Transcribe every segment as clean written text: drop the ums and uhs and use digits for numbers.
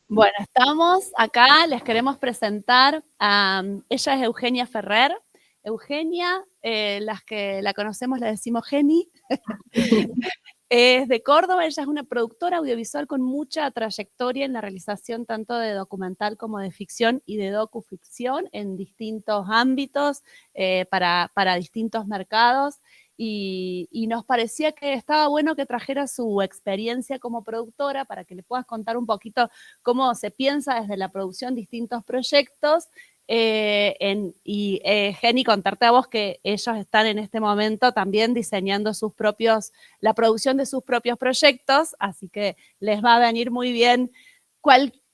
Bueno, estamos acá, les queremos presentar ella es Eugenia Ferrer. Eugenia, las que la conocemos le decimos Geni, es de Córdoba. Ella es una productora audiovisual con mucha trayectoria en la realización tanto de documental como de ficción y de docuficción en distintos ámbitos, para distintos mercados. Y nos parecía que estaba bueno que trajera su experiencia como productora para que le puedas contar un poquito cómo se piensa desde la producción distintos proyectos. Jenny, contarte a vos que ellos están en este momento también diseñando la producción de sus propios proyectos, así que les va a venir muy bien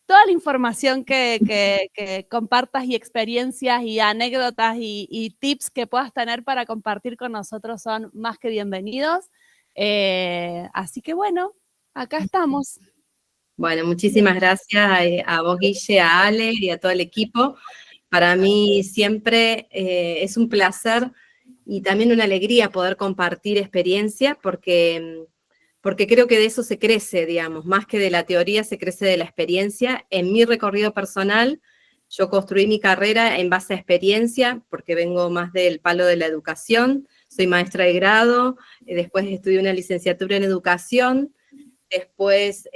toda la información que compartas y experiencias y anécdotas y tips que puedas tener para compartir con nosotros son más que bienvenidos. Así que bueno, acá estamos. Bueno, muchísimas gracias a vos, Guille, a Ale y a todo el equipo. Para mí siempre es un placer y también una alegría poder compartir experiencia porque creo que de eso se crece, digamos, más que de la teoría se crece de la experiencia. En mi recorrido personal, yo construí mi carrera en base a experiencia, porque vengo más del palo de la educación, soy maestra de grado, después estudié una licenciatura en educación. Después,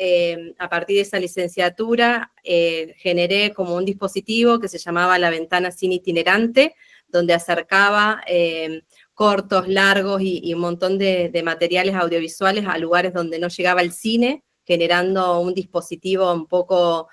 a partir de esa licenciatura, generé como un dispositivo que se llamaba la ventana cine itinerante, donde acercaba cortos, largos y un montón de materiales audiovisuales a lugares donde no llegaba el cine, generando un dispositivo un poco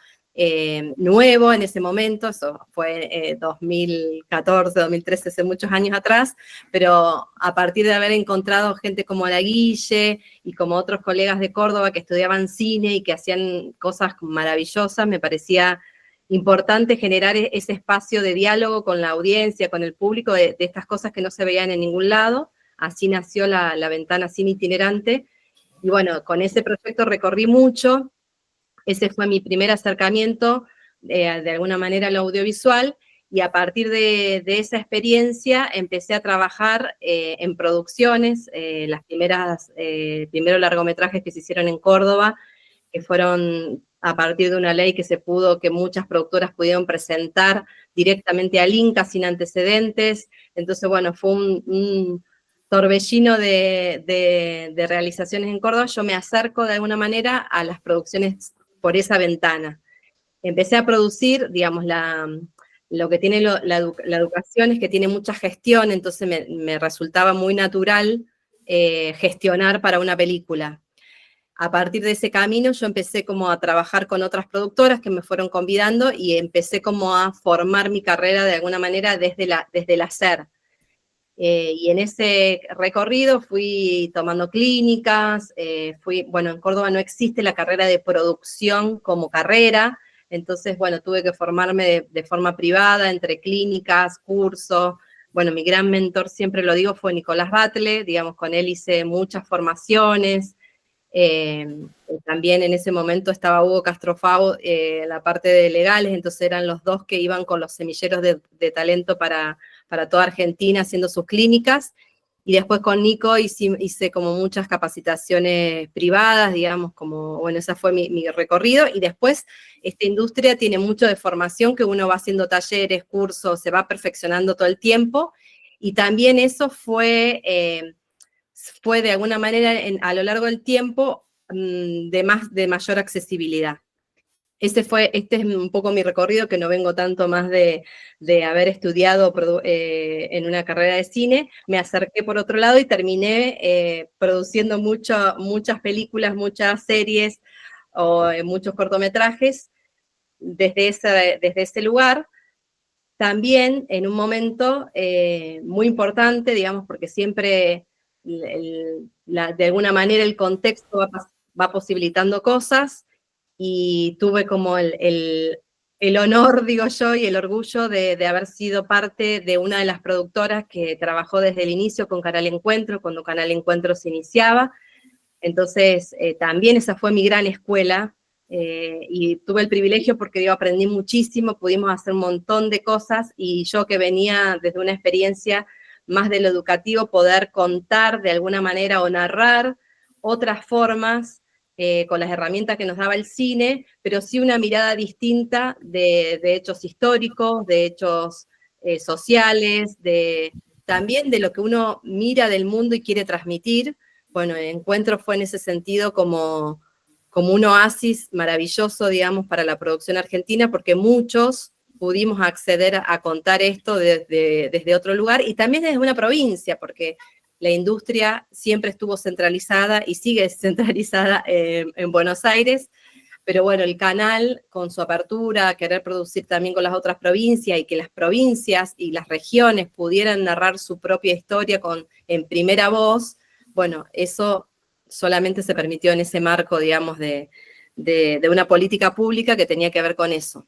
nuevo en ese momento. Eso fue 2014, 2013, hace muchos años atrás, pero a partir de haber encontrado gente como la Guille y como otros colegas de Córdoba que estudiaban cine y que hacían cosas maravillosas, me parecía importante generar ese espacio de diálogo con la audiencia, con el público, de estas cosas que no se veían en ningún lado. Así nació la ventana cine itinerante. Y bueno, con ese proyecto recorrí mucho. Ese fue mi primer acercamiento, de alguna manera, a lo audiovisual. Y a partir de esa experiencia empecé a trabajar en producciones, las primeros largometrajes que se hicieron en Córdoba, que fueron a partir de una ley que se pudo, que muchas productoras pudieron presentar directamente al Inca sin antecedentes. Entonces, bueno, fue un torbellino de realizaciones en Córdoba. Yo me acerco de alguna manera a las producciones por esa ventana. Empecé a producir, digamos, lo que tiene la educación es que tiene mucha gestión, entonces me resultaba muy natural gestionar para una película. A partir de ese camino yo empecé como a trabajar con otras productoras que me fueron convidando y empecé como a formar mi carrera de alguna manera desde el hacer. Y en ese recorrido fui tomando clínicas, bueno, en Córdoba no existe la carrera de producción como carrera, entonces, bueno, tuve que formarme de forma privada, entre clínicas, cursos. Bueno, mi gran mentor, siempre lo digo, fue Nicolás Batle, digamos, con él hice muchas formaciones. También en ese momento estaba Hugo Castrofao en la parte de legales, entonces eran los dos que iban con los semilleros de talento para toda Argentina haciendo sus clínicas. Y después con Nico hice como muchas capacitaciones privadas, digamos, como, bueno, ese fue mi recorrido. Y después esta industria tiene mucho de formación, que uno va haciendo talleres, cursos, se va perfeccionando todo el tiempo. Y también eso fue de alguna manera a lo largo del tiempo de mayor accesibilidad. Este es un poco mi recorrido, que no vengo tanto más de haber estudiado en una carrera de cine. Me acerqué por otro lado y terminé produciendo muchas películas, muchas series o muchos cortometrajes desde ese lugar. También en un momento muy importante, digamos, porque siempre de alguna manera el contexto va posibilitando cosas, y tuve como el honor, digo yo, y el orgullo de haber sido parte de una de las productoras que trabajó desde el inicio con Canal Encuentro, cuando Canal Encuentro se iniciaba. Entonces, también esa fue mi gran escuela, y tuve el privilegio porque yo aprendí muchísimo, pudimos hacer un montón de cosas, y yo que venía desde una experiencia más de lo educativo, poder contar de alguna manera o narrar otras formas con las herramientas que nos daba el cine, pero sí una mirada distinta de hechos históricos, de hechos sociales, también de lo que uno mira del mundo y quiere transmitir. Bueno, el encuentro fue en ese sentido como un oasis maravilloso, digamos, para la producción argentina, porque muchos pudimos acceder a contar esto desde otro lugar y también desde una provincia, porque la industria siempre estuvo centralizada y sigue centralizada en Buenos Aires, pero bueno, el canal con su apertura, querer producir también con las otras provincias y que las provincias y las regiones pudieran narrar su propia historia en primera voz, bueno, eso solamente se permitió en ese marco, digamos, de una política pública que tenía que ver con eso.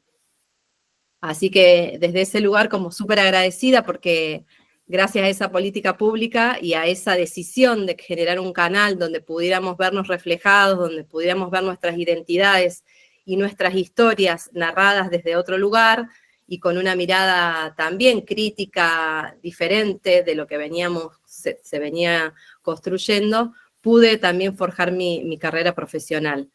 Así que desde ese lugar como súper agradecida porque gracias a esa política pública y a esa decisión de generar un canal donde pudiéramos vernos reflejados, donde pudiéramos ver nuestras identidades y nuestras historias narradas desde otro lugar y con una mirada también crítica diferente de lo que se venía construyendo, pude también forjar mi carrera profesional.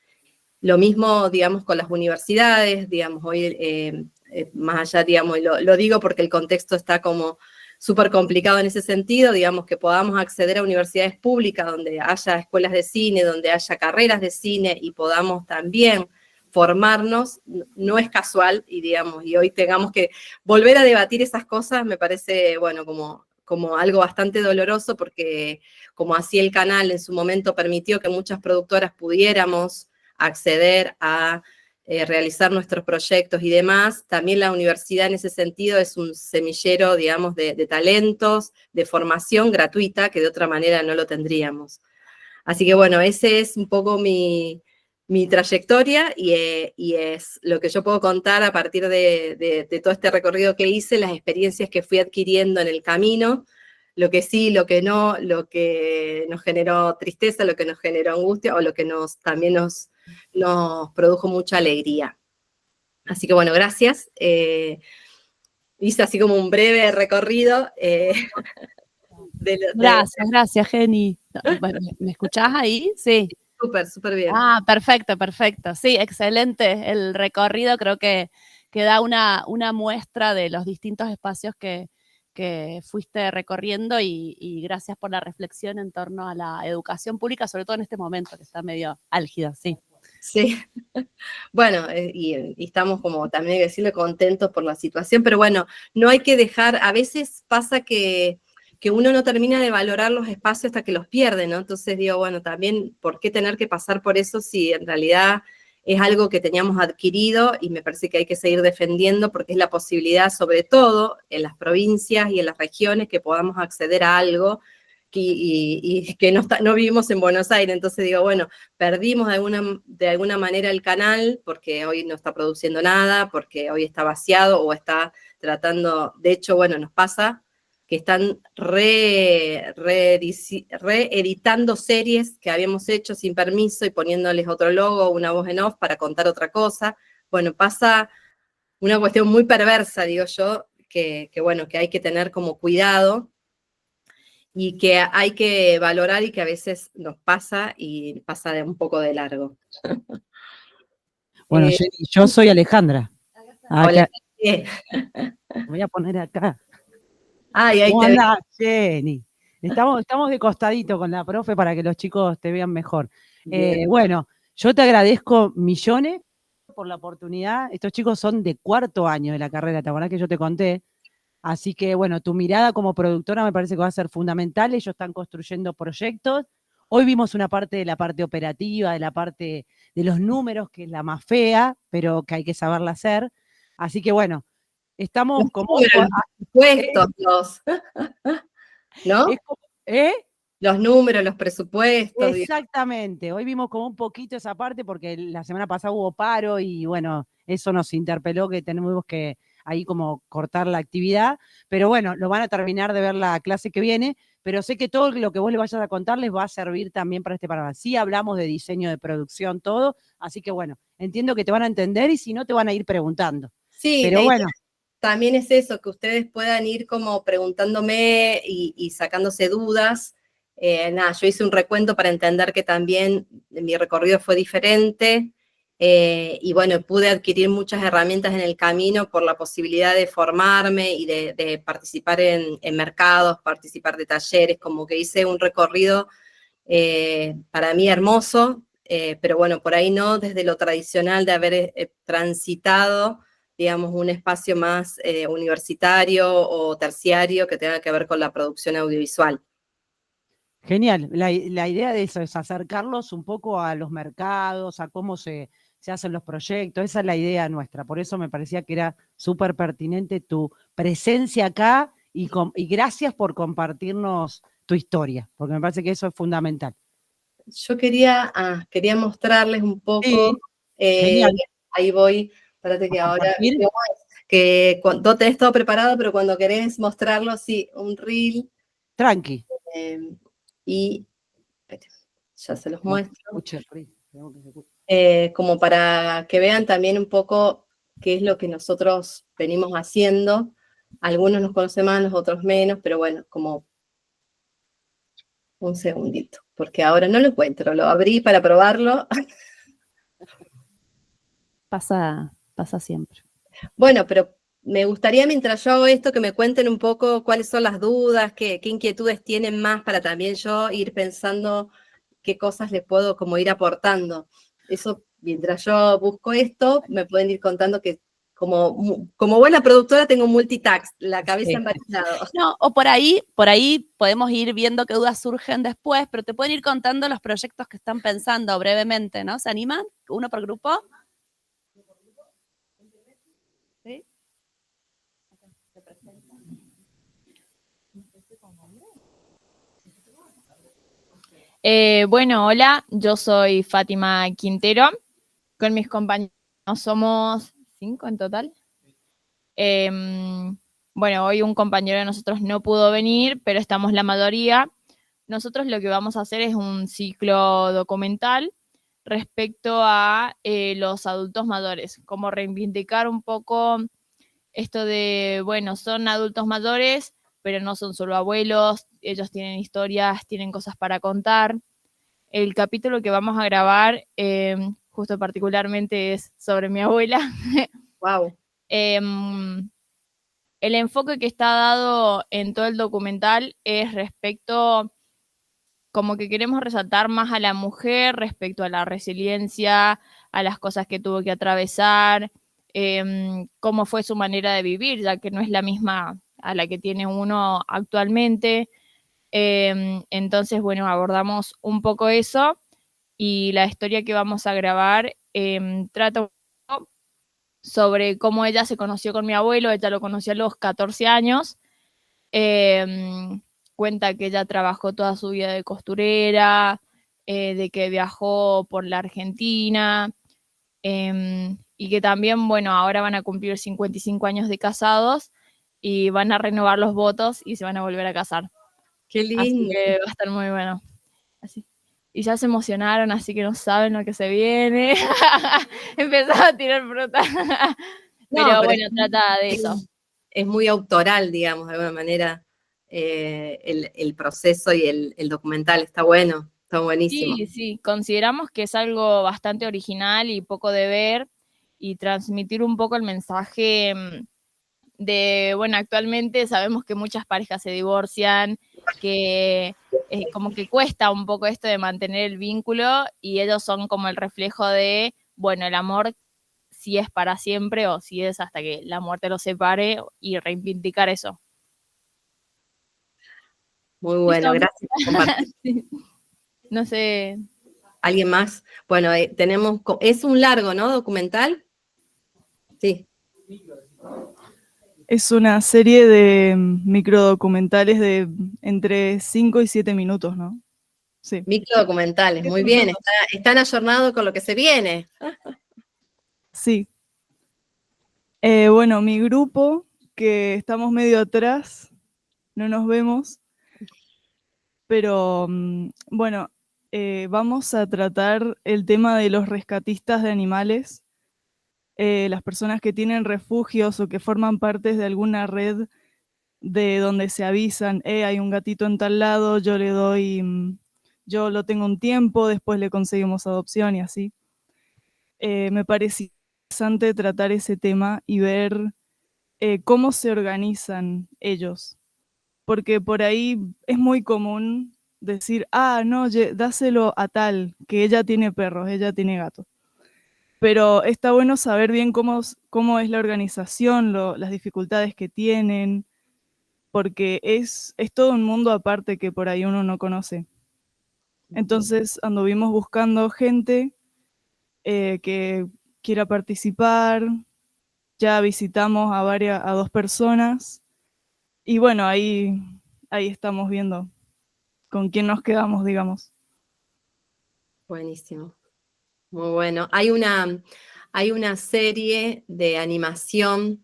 Lo mismo, digamos, con las universidades, digamos, hoy más allá, digamos, lo digo porque el contexto está como súper complicado en ese sentido, digamos, que podamos acceder a universidades públicas donde haya escuelas de cine, donde haya carreras de cine y podamos también formarnos, no es casual, y digamos, y hoy tengamos que volver a debatir esas cosas, me parece, bueno, como algo bastante doloroso, porque como así el canal en su momento permitió que muchas productoras pudiéramos acceder a realizar nuestros proyectos y demás, también la universidad en ese sentido es un semillero, digamos, de talentos, de formación gratuita, que de otra manera no lo tendríamos. Así que bueno, ese es un poco mi trayectoria y es lo que yo puedo contar a partir de todo este recorrido que hice, las experiencias que fui adquiriendo en el camino, lo que sí, lo que no, lo que nos generó tristeza, lo que nos generó angustia o lo que también nos produjo mucha alegría. Así que bueno, gracias. Hice así como un breve recorrido. Gracias, Jenny. ¿Me escuchás ahí? Sí. Súper bien. Ah, perfecto. Sí, excelente. El recorrido creo que da una muestra de los distintos espacios que fuiste recorriendo y gracias por la reflexión en torno a la educación pública, sobre todo en este momento que está medio álgida, sí. Sí, bueno, y estamos como también hay que decirle contentos por la situación, pero bueno, no hay que dejar, a veces pasa que uno no termina de valorar los espacios hasta que los pierde, ¿no? Entonces digo, bueno, también, ¿por qué tener que pasar por eso si en realidad es algo que teníamos adquirido y me parece que hay que seguir defendiendo porque es la posibilidad, sobre todo en las provincias y en las regiones, que podamos acceder a algo y que no vivimos en Buenos Aires, entonces digo, bueno, perdimos de alguna manera el canal porque hoy no está produciendo nada, porque hoy está vaciado o está tratando, de hecho, bueno, nos pasa que están reeditando series que habíamos hecho sin permiso y poniéndoles otro logo, una voz en off para contar otra cosa. Bueno, pasa una cuestión muy perversa, digo yo, que bueno, que hay que tener como cuidado y que hay que valorar y que a veces nos pasa y pasa de un poco de largo. Bueno, Jenny, yo soy Alejandra. Hola. Voy a poner acá. Ay, ahí ¿Cómo te andás, Jenny? Estamos de costadito con la profe para que los chicos te vean mejor. Bueno, yo te agradezco millones por la oportunidad. Estos chicos son de 4º año de la carrera, ¿te acordás que yo te conté? Así que, bueno, tu mirada como productora me parece que va a ser fundamental. Ellos están construyendo proyectos. Hoy vimos una parte de la parte operativa, de la parte de los números, que es la más fea, pero que hay que saberla hacer. Así que, bueno, estamos como... Presupuestos, ¿no? Los números, los presupuestos. Exactamente. Hoy vimos como un poquito esa parte porque la semana pasada hubo paro y, bueno, eso nos interpeló que tenemos que ahí como cortar la actividad, pero bueno, lo van a terminar de ver la clase que viene, pero sé que todo lo que vos les vayas a contar les va a servir también para este programa. Sí hablamos de diseño de producción, todo, así que bueno, entiendo que te van a entender y si no te van a ir preguntando. Sí, pero bueno. También es eso, que ustedes puedan ir como preguntándome y sacándose dudas nada, yo hice un recuento para entender que también mi recorrido fue diferente, y bueno, pude adquirir muchas herramientas en el camino por la posibilidad de formarme y de participar en mercados, participar de talleres, como que hice un recorrido para mí hermoso, pero bueno, por ahí no desde lo tradicional de haber transitado, digamos, un espacio más universitario o terciario que tenga que ver con la producción audiovisual. Genial. La idea de eso es acercarlos un poco a los mercados, a cómo se hacen los proyectos. Esa es la idea nuestra. Por eso me parecía que era súper pertinente tu presencia acá y gracias por compartirnos tu historia, porque me parece que eso es fundamental. Yo quería mostrarles un poco, Sí, genial. ahí voy, espérate que ahora, que no tenés todo preparado, pero cuando querés mostrarlo, sí, un reel. Tranqui. Y ya se los muestro. Reel. Como para que vean también un poco qué es lo que nosotros venimos haciendo. Algunos nos conocen más, los otros menos, pero bueno, como un segundito, porque ahora no lo encuentro, lo abrí para probarlo. Pasa siempre. Bueno, pero me gustaría, mientras yo hago esto, que me cuenten un poco cuáles son las dudas, qué inquietudes tienen más, para también yo ir pensando qué cosas les puedo como ir aportando. Eso, mientras yo busco esto, me pueden ir contando que como buena productora tengo multitask, la cabeza en varios lados. No, o por ahí podemos ir viendo qué dudas surgen después, pero te pueden ir contando los proyectos que están pensando brevemente, ¿no? ¿Se animan? ¿Uno por grupo? ¿Sí? Bueno, hola, yo soy Fátima Quintero. Con mis compañeros somos 5 en total. Bueno, hoy un compañero de nosotros no pudo venir, pero estamos la mayoría. Nosotros lo que vamos a hacer es un ciclo documental respecto a los adultos mayores, como reivindicar un poco esto de, bueno, son adultos mayores, pero no son solo abuelos, ellos tienen historias, tienen cosas para contar. El capítulo que vamos a grabar, justo particularmente, es sobre mi abuela. Wow. El enfoque que está dado en todo el documental es respecto, como que queremos resaltar más a la mujer respecto a la resiliencia, a las cosas que tuvo que atravesar, cómo fue su manera de vivir, ya que no es la misma a la que tiene uno actualmente. Entonces, bueno, abordamos un poco eso, y la historia que vamos a grabar trata un poco sobre cómo ella se conoció con mi abuelo. Ella lo conoció a los 14 años. Cuenta que ella trabajó toda su vida de costurera, de que viajó por la Argentina, y que también, bueno, ahora van a cumplir 55 años de casados y van a renovar los votos y se van a volver a casar. Qué Así lindo. que va a estar muy bueno. Así. Y ya se emocionaron, así que no saben lo que se viene. Empezaba a tirar fruta. Pero bueno, trata de eso. Es muy autoral, digamos, de alguna manera, el proceso y el documental. Está bueno, está buenísimo. Sí, sí, consideramos que es algo bastante original y poco de ver, y transmitir un poco el mensaje de, bueno, actualmente sabemos que muchas parejas se divorcian, que como que cuesta un poco esto de mantener el vínculo, y ellos son como el reflejo de, bueno, el amor si es para siempre o si es hasta que la muerte los separe, y reivindicar eso. Muy bueno, ¿Listo? gracias por compartir. Sí. No sé. ¿Alguien más? Bueno, tenemos, es un largo, ¿no? Documental. Sí. Es una serie de microdocumentales de entre 5 y 7 minutos, ¿no? Sí. Microdocumentales, muy bien. Están ayornados con lo que se viene. Sí. Bueno, mi grupo, que estamos medio atrás, no nos vemos, pero bueno, vamos a tratar el tema de los rescatistas de animales, las personas que tienen refugios o que forman parte de alguna red de donde se avisan, hay un gatito en tal lado, yo le doy, yo lo tengo un tiempo, después le conseguimos adopción y así. Me parece interesante tratar ese tema y ver cómo se organizan ellos, porque por ahí es muy común decir, no, dáselo a tal, que ella tiene perros, ella tiene gatos. Pero está bueno saber bien cómo es la organización, las dificultades que tienen, porque es todo un mundo aparte que por ahí uno no conoce. Entonces anduvimos buscando gente que quiera participar, ya visitamos a 2 personas y bueno, ahí estamos viendo con quién nos quedamos, digamos. Buenísimo. Muy bueno. Hay una serie de animación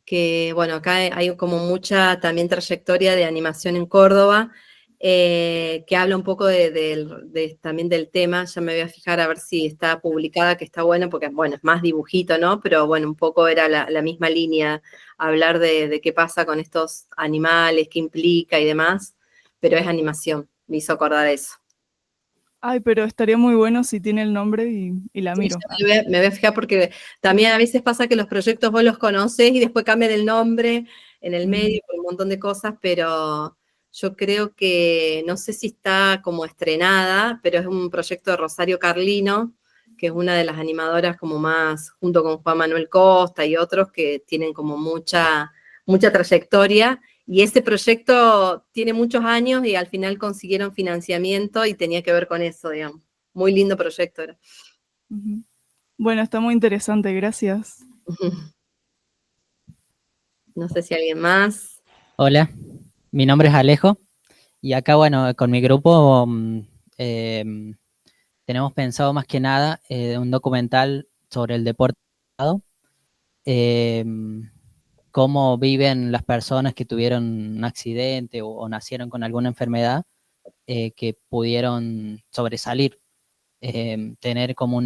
que, bueno, acá hay como mucha también trayectoria de animación en Córdoba, que habla un poco también del tema. Ya me voy a fijar a ver si está publicada, que está bueno, porque, bueno, es más dibujito, ¿no? Pero, bueno, un poco era la misma línea, hablar de qué pasa con estos animales, qué implica y demás, pero es animación, me hizo acordar eso. Ay, pero estaría muy bueno si tiene el nombre y la Sí, miro. me voy a fijar porque también a veces pasa que los proyectos vos los conocés y después cambian el nombre en el medio por un montón de cosas, pero yo creo que, no sé si está como estrenada, pero es un proyecto de Rosario Carlino, que es una de las animadoras como más, junto con Juan Manuel Costa y otros que tienen como mucha trayectoria. Y ese proyecto tiene muchos años y al final consiguieron financiamiento y tenía que ver con eso, digamos. Muy lindo proyecto era. Ujú. Bueno, está muy interesante, gracias. No sé si alguien más. Hola, mi nombre es Alejo y acá, bueno, con mi grupo tenemos pensado más que nada un documental sobre el deporte, eh, cómo viven las personas que tuvieron un accidente o nacieron con alguna enfermedad, que pudieron sobresalir, tener como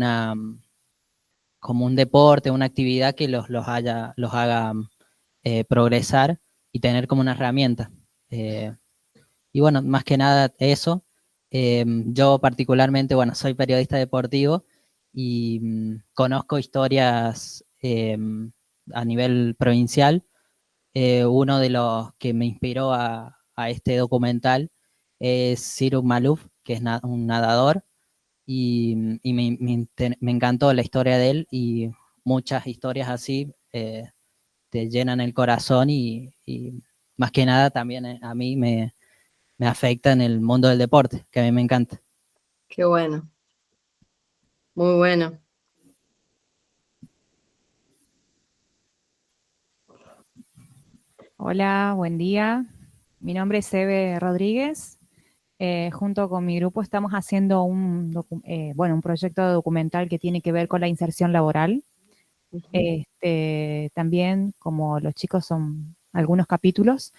como un deporte, una actividad que los haga progresar y tener como una herramienta. Y bueno, más que nada eso. Yo particularmente, bueno, soy periodista deportivo y conozco historias a nivel provincial. Uno de los que me inspiró a este documental es Ciro Maluf, que es un nadador, y me encantó la historia de él, y muchas historias así te llenan el corazón y más que nada también a mí me afecta en el mundo del deporte, que a mí me encanta. Qué bueno. Muy bueno. Hola, buen día. Mi nombre es Eve Rodríguez. Junto con mi grupo estamos haciendo un proyecto documental que tiene que ver con la inserción laboral. También, como los chicos, son algunos capítulos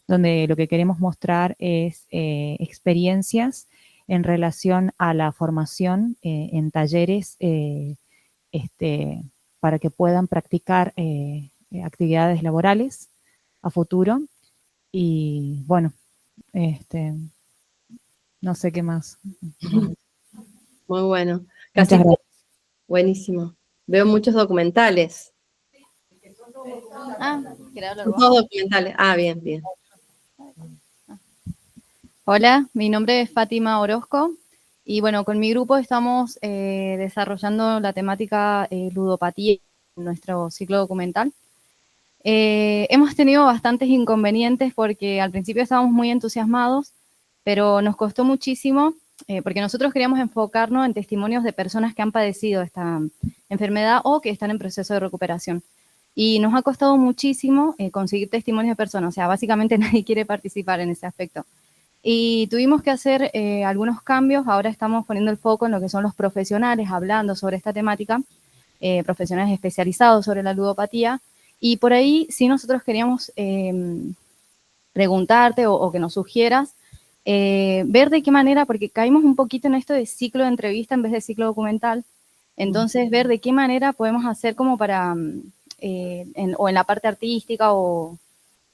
donde lo que queremos mostrar es experiencias en relación a la formación en talleres para que puedan practicar actividades laborales a futuro. Y bueno, no sé qué más. Muy bueno. Muchas Casi gracias. buenísimo. Veo muchos documentales. ¿querés hablar Son vos? todos documentales. Bien, bien. Hola, mi nombre es Fátima Orozco y bueno, con mi grupo estamos desarrollando la temática ludopatía en nuestro ciclo documental. Hemos tenido bastantes inconvenientes porque al principio estábamos muy entusiasmados, pero nos costó muchísimo porque nosotros queríamos enfocarnos en testimonios de personas que han padecido esta enfermedad o que están en proceso de recuperación. Y nos ha costado muchísimo conseguir testimonios de personas, o sea, básicamente nadie quiere participar en ese aspecto. Y tuvimos que hacer algunos cambios, ahora estamos poniendo el foco en lo que son los profesionales hablando sobre esta temática, profesionales especializados sobre la ludopatía, y por ahí sí nosotros queríamos preguntarte o que nos sugieras, ver de qué manera, porque caímos un poquito en esto de ciclo de entrevista en vez de ciclo documental, entonces ver de qué manera podemos hacer como para, o en la parte artística o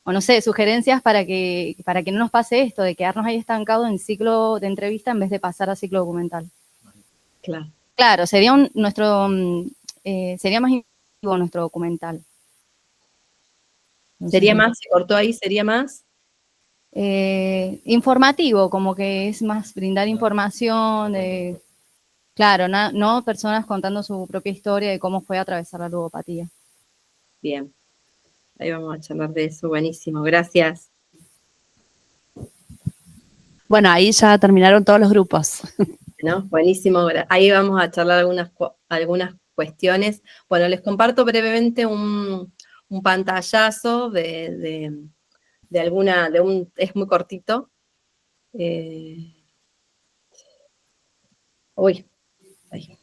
o no sé, sugerencias para que no nos pase esto, de quedarnos ahí estancados en ciclo de entrevista en vez de pasar a ciclo documental. Claro. Claro, sería sería más interactivo nuestro documental. No sé ¿Sería si- más? ¿Se cortó ahí? ¿Sería más? informativo, como que es más brindar información, claro, no personas contando su propia historia de cómo fue atravesar la ludopatía. Bien. Ahí vamos a charlar de eso. Buenísimo. Gracias. Bueno, ahí ya terminaron todos los grupos. ¿No? Buenísimo. Ahí vamos a charlar algunas cuestiones. Bueno, les comparto brevemente un pantallazo es muy cortito. Uy. Ahí.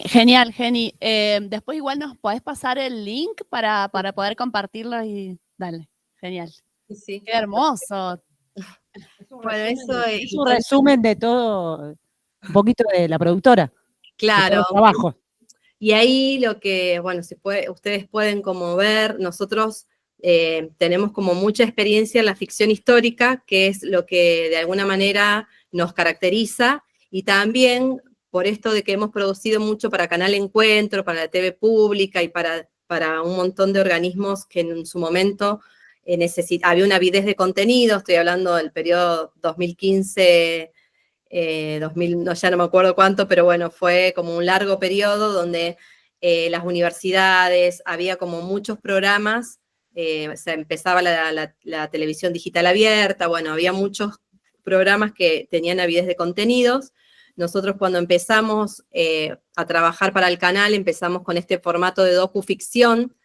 Genial, Geni. Después igual nos podés pasar el link para poder compartirlo y dale, genial. Sí. Qué hermoso. Bueno, eso Es un resumen de todo, un poquito de la productora. De todo claro. el trabajo. Y ahí lo que, bueno, ustedes pueden como ver, nosotros tenemos como mucha experiencia en la ficción histórica, que es lo que de alguna manera nos caracteriza, y también por esto de que hemos producido mucho para Canal Encuentro, para la TV Pública y para un montón de organismos que en su momento había una avidez de contenido, estoy hablando del periodo 2015, 2000, ya no me acuerdo cuánto, pero bueno, fue como un largo periodo donde las universidades, había como muchos programas, se empezaba la televisión digital abierta, bueno, había muchos programas que tenían avidez de contenidos. Nosotros cuando empezamos a trabajar para el canal, empezamos con este formato de docuficción,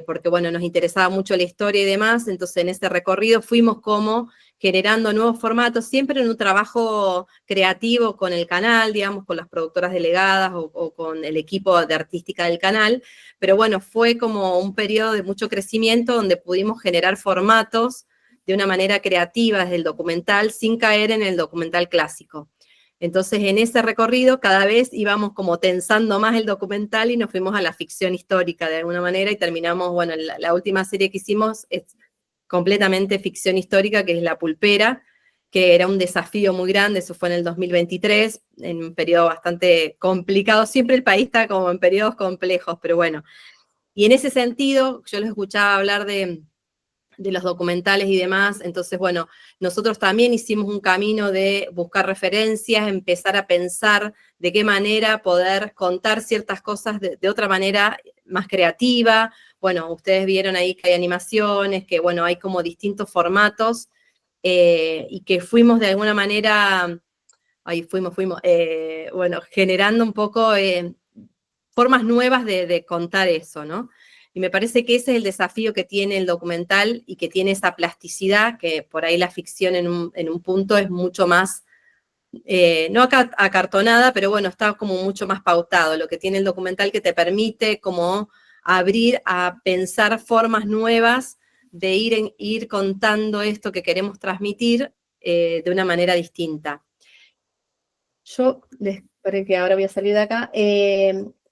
porque bueno, nos interesaba mucho la historia y demás, entonces en ese recorrido fuimos como generando nuevos formatos, siempre en un trabajo creativo con el canal, digamos, con las productoras delegadas o con el equipo de artística del canal, pero bueno, fue como un periodo de mucho crecimiento donde pudimos generar formatos de una manera creativa desde el documental sin caer en el documental clásico. Entonces, en ese recorrido, cada vez íbamos como tensando más el documental y nos fuimos a la ficción histórica de alguna manera y terminamos, bueno, la última serie que hicimos es completamente ficción histórica, que es La Pulpera, que era un desafío muy grande, eso fue en el 2023, en un periodo bastante complicado, siempre el país está como en periodos complejos, pero bueno. Y en ese sentido, yo les escuchaba hablar de los documentales y demás, entonces, bueno, nosotros también hicimos un camino de buscar referencias, empezar a pensar de qué manera poder contar ciertas cosas de otra manera más creativa. Bueno, ustedes vieron ahí que hay animaciones, que bueno, hay como distintos formatos, y que fuimos de alguna manera, bueno, generando un poco formas nuevas de contar eso, ¿no? Y me parece que ese es el desafío que tiene el documental y que tiene esa plasticidad, que por ahí la ficción en un punto es mucho más, no acartonada, pero bueno, está como mucho más pautado. Lo que tiene el documental que te permite como abrir a pensar formas nuevas de ir contando esto que queremos transmitir de una manera distinta. Yo les parece que ahora voy a salir de acá.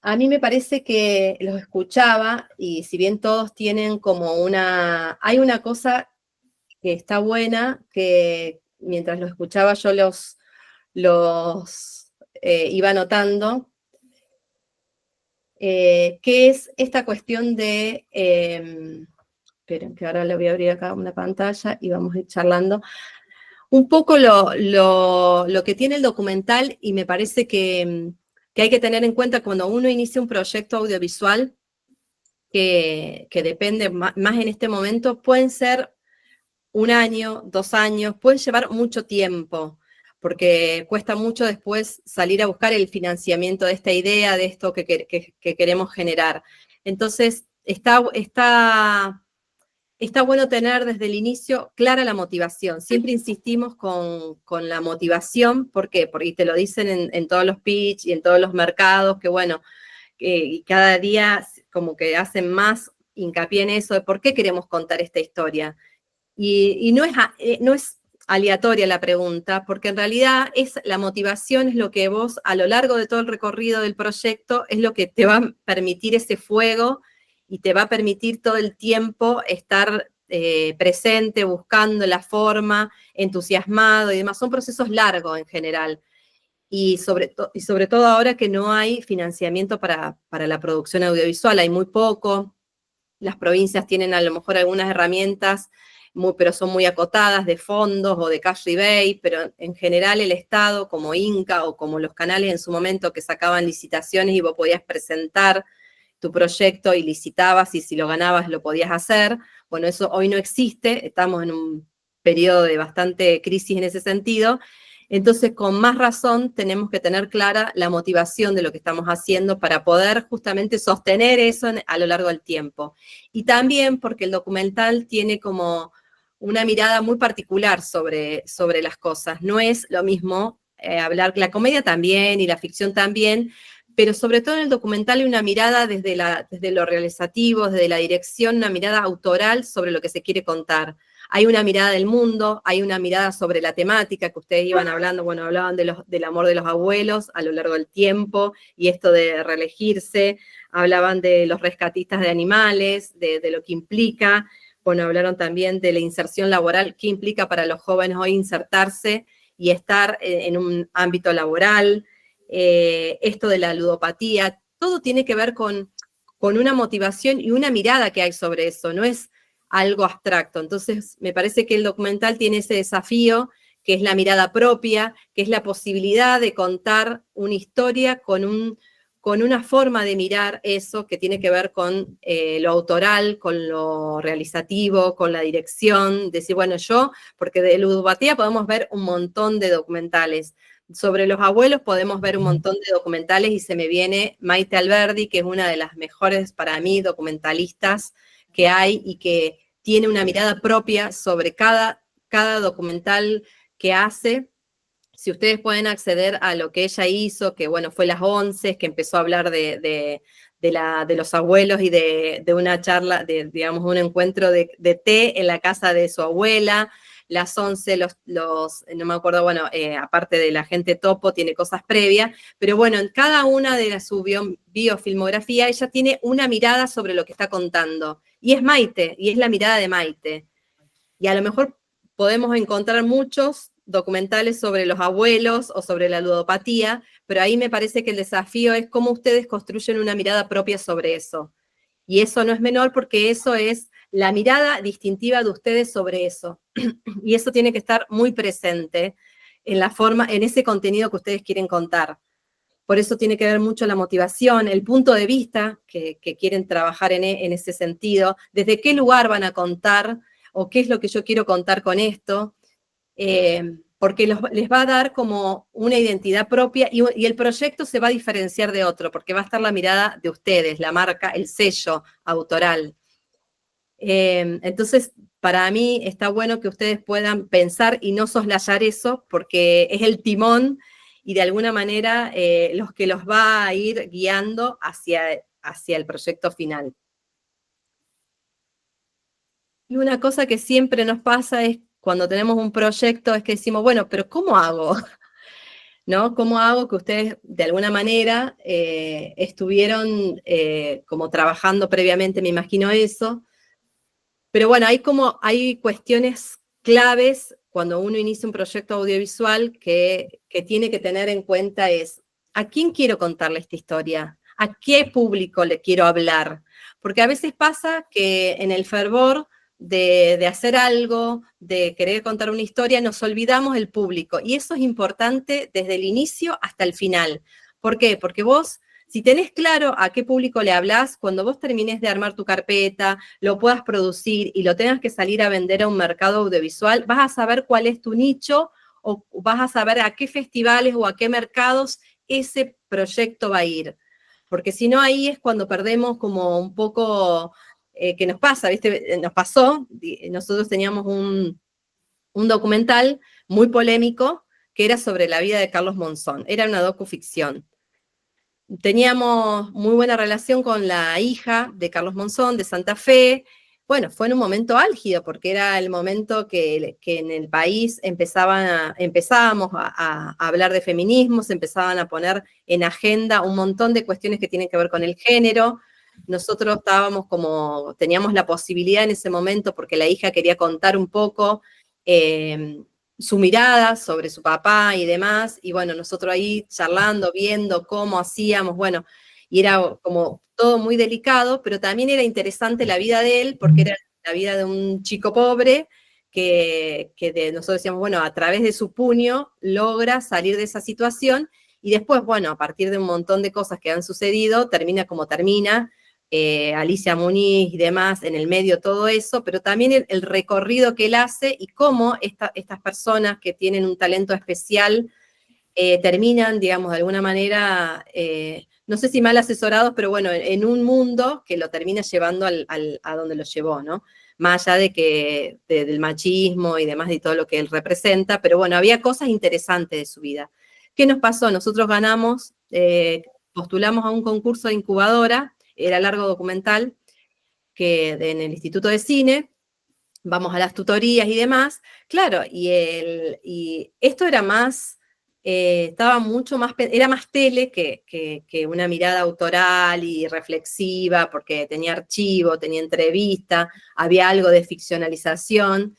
A mí me parece que los escuchaba, y si bien todos tienen como hay una cosa que está buena, que mientras los escuchaba yo los iba notando, que es esta cuestión de, esperen que ahora le voy a abrir acá una pantalla y vamos a ir charlando, un poco lo que tiene el documental, y me parece que hay que tener en cuenta cuando uno inicia un proyecto audiovisual, que depende más en este momento, pueden ser 1 año, 2 años, puede llevar mucho tiempo, porque cuesta mucho después salir a buscar el financiamiento de esta idea, de esto que queremos generar. Entonces, está bueno tener desde el inicio clara la motivación. Siempre insistimos con la motivación. ¿Por qué? Porque te lo dicen en todos los pitch y en todos los mercados, que bueno, y cada día como que hacen más hincapié en eso, de por qué queremos contar esta historia. Y no es aleatoria la pregunta, porque en realidad la motivación es lo que vos, a lo largo de todo el recorrido del proyecto, es lo que te va a permitir ese fuego y te va a permitir todo el tiempo estar presente, buscando la forma, entusiasmado y demás. Son procesos largos en general. Y sobre todo ahora que no hay financiamiento para la producción audiovisual, hay muy poco. Las provincias tienen a lo mejor algunas herramientas, pero son muy acotadas, de fondos o de cash rebate, pero en general el Estado, como Inca o como los canales en su momento que sacaban licitaciones y vos podías presentar tu proyecto y licitabas, y si lo ganabas lo podías hacer. Bueno, eso hoy no existe, estamos en un periodo de bastante crisis en ese sentido. Entonces, con más razón, tenemos que tener clara la motivación de lo que estamos haciendo para poder justamente sostener eso a lo largo del tiempo. Y también porque el documental tiene como una mirada muy particular sobre las cosas. No es lo mismo hablar, la comedia también y la ficción también, pero sobre todo en el documental hay una mirada desde lo realizativo, desde la dirección, una mirada autoral sobre lo que se quiere contar. Hay una mirada del mundo, hay una mirada sobre la temática que ustedes iban hablando, bueno, hablaban del amor de los abuelos a lo largo del tiempo, y esto de reelegirse, hablaban de los rescatistas de animales, de lo que implica, bueno, hablaron también de la inserción laboral, qué implica para los jóvenes hoy insertarse y estar en un ámbito laboral, esto de la ludopatía, todo tiene que ver con una motivación y una mirada que hay sobre eso, no es algo abstracto. Entonces, me parece que el documental tiene ese desafío, que es la mirada propia, que es la posibilidad de contar una historia con una forma de mirar eso que tiene que ver con lo autoral, con lo realizativo, con la dirección, decir, bueno, porque de ludopatía podemos ver un montón de documentales. Sobre los abuelos podemos ver un montón de documentales, y se me viene Maite Alberdi, que es una de las mejores para mí documentalistas que hay, y que tiene una mirada propia sobre cada documental que hace. Si ustedes pueden acceder a lo que ella hizo, que bueno, fue Las 11, que empezó a hablar de los abuelos y de una charla, digamos, un encuentro de té en la casa de su abuela. Las 11, no me acuerdo, bueno, aparte de la gente topo, tiene cosas previas, pero bueno, en cada una de su biofilmografía, ella tiene una mirada sobre lo que está contando, y es Maite, y es la mirada de Maite. Y a lo mejor podemos encontrar muchos documentales sobre los abuelos o sobre la ludopatía, pero ahí me parece que el desafío es cómo ustedes construyen una mirada propia sobre eso. Y eso no es menor, porque eso es la mirada distintiva de ustedes sobre eso. Y eso tiene que estar muy presente en ese contenido que ustedes quieren contar. Por eso tiene que ver mucho la motivación, el punto de vista que quieren trabajar en ese sentido, desde qué lugar van a contar, o qué es lo que yo quiero contar con esto, porque les va a dar como una identidad propia, y el proyecto se va a diferenciar de otro, porque va a estar la mirada de ustedes, la marca, el sello autoral. Entonces, para mí está bueno que ustedes puedan pensar y no soslayar eso, porque es el timón y de alguna manera los que los va a ir guiando hacia el proyecto final. Y una cosa que siempre nos pasa es cuando tenemos un proyecto es que decimos, bueno, pero ¿cómo hago? ¿No? ¿Cómo hago que ustedes de alguna manera estuvieron como trabajando previamente, me imagino eso? Pero bueno, hay cuestiones claves cuando uno inicia un proyecto audiovisual que tiene que tener en cuenta es, ¿a quién quiero contarle esta historia? ¿A qué público le quiero hablar? Porque a veces pasa que en el fervor de hacer algo, de querer contar una historia, nos olvidamos del público. Y eso es importante desde el inicio hasta el final. ¿Por qué? Porque vos, si tenés claro a qué público le hablás, cuando vos termines de armar tu carpeta, lo puedas producir y lo tengas que salir a vender a un mercado audiovisual, vas a saber cuál es tu nicho o vas a saber a qué festivales o a qué mercados ese proyecto va a ir. Porque si no, ahí es cuando perdemos como un poco, que nos pasa, ¿viste? Nos pasó, nosotros teníamos un documental muy polémico que era sobre la vida de Carlos Monzón, era una docuficción. Teníamos muy buena relación con la hija de Carlos Monzón, de Santa Fe. Bueno, fue en un momento álgido, porque era el momento que en el país empezábamos a hablar de feminismo, se empezaban a poner en agenda un montón de cuestiones que tienen que ver con el género. Nosotros teníamos la posibilidad en ese momento, porque la hija quería contar un poco su mirada sobre su papá y demás, y bueno, nosotros ahí charlando, viendo cómo hacíamos, bueno, y era como todo muy delicado, pero también era interesante la vida de él, porque era la vida de un chico pobre, que nosotros decíamos, bueno, a través de su puño logra salir de esa situación, y después, bueno, a partir de un montón de cosas que han sucedido, termina como termina, Alicia Muniz y demás, en el medio todo eso, pero también el recorrido que él hace y cómo estas personas que tienen un talento especial terminan, digamos, de alguna manera, no sé si mal asesorados, pero bueno, en un mundo que lo termina llevando a donde lo llevó, ¿no? Más allá del machismo y demás, de todo lo que él representa, pero bueno, había cosas interesantes de su vida. ¿Qué nos pasó? Nosotros ganamos, postulamos a un concurso de incubadora, era largo documental, en el Instituto de Cine, vamos a las tutorías y demás, claro, y esto era más, estaba mucho más, era más tele que una mirada autoral y reflexiva, porque tenía archivo, tenía entrevista, había algo de ficcionalización.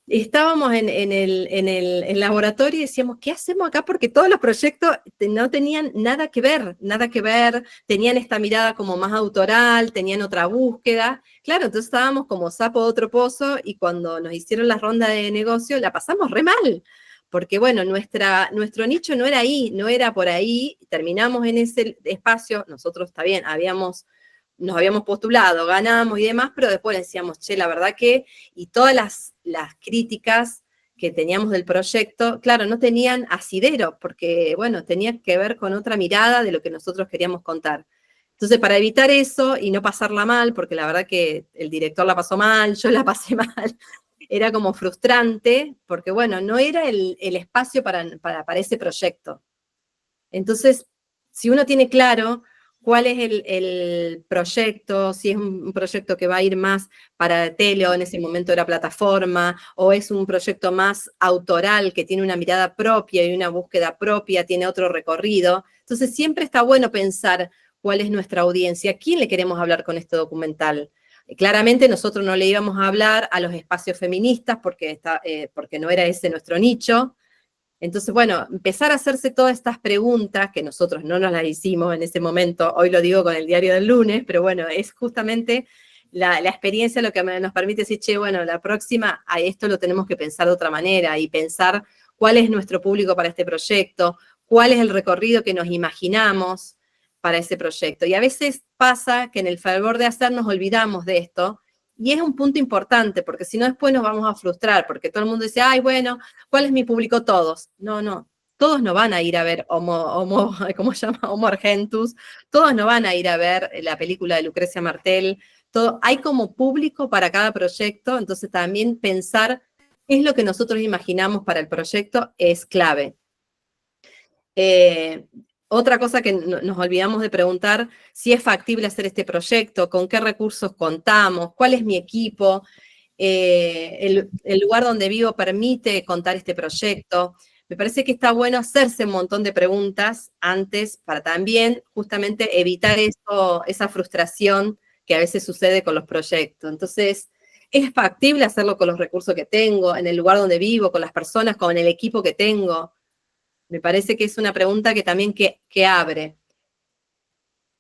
Estábamos en el laboratorio y decíamos, ¿qué hacemos acá? Porque todos los proyectos no tenían nada que ver, tenían esta mirada como más autoral, tenían otra búsqueda. Claro, entonces estábamos como sapo de otro pozo, y cuando nos hicieron la ronda de negocio la pasamos re mal, porque bueno, nuestro nicho no era ahí, no era por ahí, terminamos en ese espacio, nosotros está bien, nos habíamos postulado, ganamos y demás, pero después decíamos, che, la verdad que, y todas las críticas que teníamos del proyecto, claro, no tenían asidero, porque, bueno, tenía que ver con otra mirada de lo que nosotros queríamos contar. Entonces, para evitar eso y no pasarla mal, porque la verdad que el director la pasó mal, yo la pasé mal, era como frustrante, porque, bueno, no era el espacio para ese proyecto. Entonces, si uno tiene claro cuál es el proyecto, si es un proyecto que va a ir más para tele, o en ese momento era plataforma, o es un proyecto más autoral, que tiene una mirada propia y una búsqueda propia, tiene otro recorrido. Entonces siempre está bueno pensar cuál es nuestra audiencia, a quién le queremos hablar con este documental. Claramente nosotros no le íbamos a hablar a los espacios feministas, porque no era ese nuestro nicho. Entonces, bueno, empezar a hacerse todas estas preguntas, que nosotros no nos las hicimos en ese momento, hoy lo digo con el diario del lunes, pero bueno, es justamente la experiencia lo que nos permite decir, che, bueno, la próxima, a esto lo tenemos que pensar de otra manera, y pensar cuál es nuestro público para este proyecto, cuál es el recorrido que nos imaginamos para ese proyecto. Y a veces pasa que en el fervor de hacer nos olvidamos de esto, y es un punto importante, porque si no después nos vamos a frustrar, porque todo el mundo dice, ay, bueno, ¿cuál es mi público? Todos. No, todos no van a ir a ver ¿cómo se llama? Homo Argentus, todos no van a ir a ver la película de Lucrecia Martel, hay como público para cada proyecto, entonces también pensar qué es lo que nosotros imaginamos para el proyecto es clave. Otra cosa que nos olvidamos de preguntar, si es factible hacer este proyecto, con qué recursos contamos, cuál es mi equipo, el lugar donde vivo permite contar este proyecto. Me parece que está bueno hacerse un montón de preguntas antes para también justamente evitar esa frustración que a veces sucede con los proyectos. Entonces, ¿es factible hacerlo con los recursos que tengo, en el lugar donde vivo, con las personas, con el equipo que tengo? Me parece que es una pregunta que también que abre.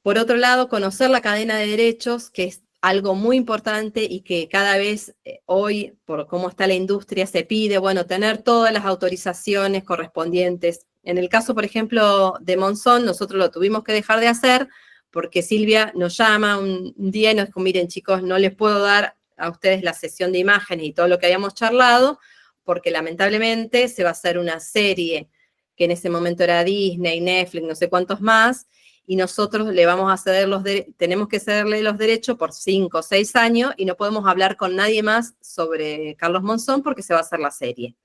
Por otro lado, conocer la cadena de derechos, que es algo muy importante y que cada vez hoy, por cómo está la industria, se pide, bueno, tener todas las autorizaciones correspondientes. En el caso, por ejemplo, de Monzón, nosotros lo tuvimos que dejar de hacer porque Silvia nos llama un día y nos dijo, miren chicos, no les puedo dar a ustedes la sesión de imágenes y todo lo que habíamos charlado, porque lamentablemente se va a hacer una serie que en ese momento era Disney, Netflix, no sé cuántos más, y nosotros le vamos a ceder tenemos que cederle los derechos por 5 o 6 años y no podemos hablar con nadie más sobre Carlos Monzón porque se va a hacer la serie.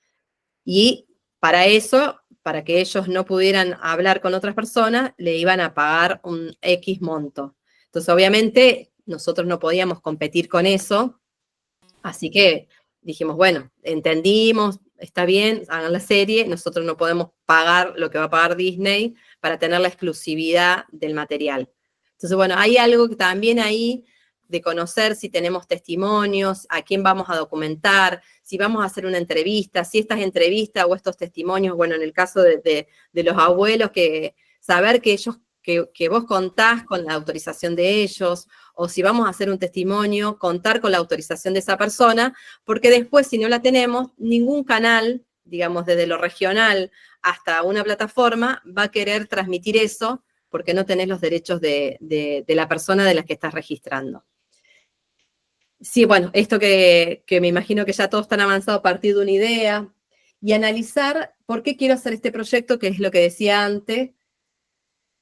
Y para eso, para que ellos no pudieran hablar con otras personas, le iban a pagar un X monto. Entonces, obviamente, nosotros no podíamos competir con eso, así que dijimos, bueno, entendimos, está bien, hagan la serie, nosotros no podemos pagar lo que va a pagar Disney para tener la exclusividad del material. Entonces, bueno, hay algo que también ahí de conocer si tenemos testimonios, a quién vamos a documentar, si vamos a hacer una entrevista, si estas entrevistas o estos testimonios, bueno, en el caso de los abuelos, saber que ellos, que vos contás con la autorización de ellos, o si vamos a hacer un testimonio, contar con la autorización de esa persona, porque después, si no la tenemos, ningún canal, digamos, desde lo regional hasta una plataforma, va a querer transmitir eso, porque no tenés los derechos de la persona de la que estás registrando. Sí, bueno, esto que me imagino que ya todos están avanzados a partir de una idea, y analizar por qué quiero hacer este proyecto, que es lo que decía antes,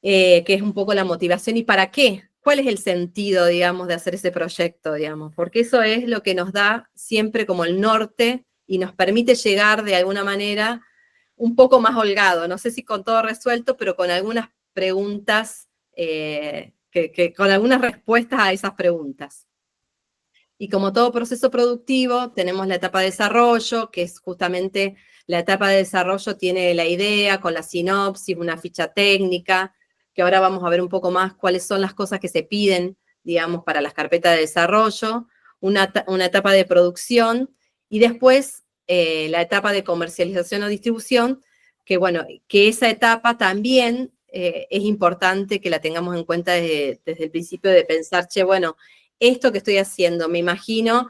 que es un poco la motivación y para qué. ¿Cuál es el sentido, digamos, de hacer ese proyecto, digamos? Porque eso es lo que nos da siempre como el norte y nos permite llegar de alguna manera un poco más holgado. No sé si con todo resuelto, pero con algunas preguntas, con algunas respuestas a esas preguntas. Y como todo proceso productivo, tenemos la etapa de desarrollo, que es justamente la etapa de desarrollo tiene la idea con la sinopsis, una ficha técnica, que ahora vamos a ver un poco más cuáles son las cosas que se piden, digamos, para las carpetas de desarrollo, una etapa de producción, y después la etapa de comercialización o distribución, que bueno, que esa etapa también es importante que la tengamos en cuenta desde el principio de pensar, che, bueno, esto que estoy haciendo, me imagino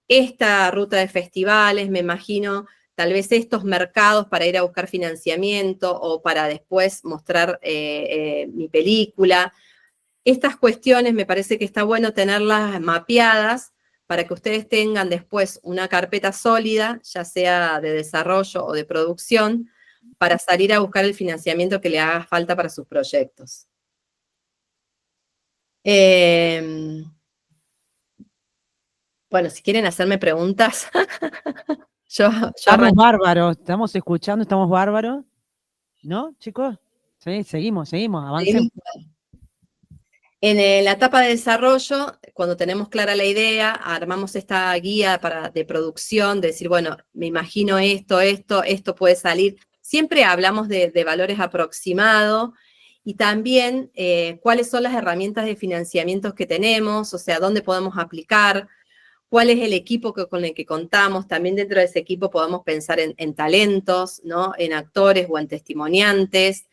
esta ruta de festivales, me imagino tal vez estos mercados para ir a buscar financiamiento o para después mostrar mi película. Estas cuestiones me parece que está bueno tenerlas mapeadas para que ustedes tengan después una carpeta sólida, ya sea de desarrollo o de producción, para salir a buscar el financiamiento que le haga falta para sus proyectos. Bueno, si quieren hacerme preguntas, Estamos bárbaros, estamos escuchando, estamos bárbaros. ¿No, chicos? Sí, seguimos, avancemos. En la etapa de desarrollo, cuando tenemos clara la idea, armamos esta guía de producción, de decir, bueno, me imagino esto puede salir. Siempre hablamos de valores aproximados y también cuáles son las herramientas de financiamiento que tenemos, o sea, dónde podemos aplicar, cuál es el equipo con el que contamos. También dentro de ese equipo podemos pensar en talentos, ¿no? En actores o en testimoniantes,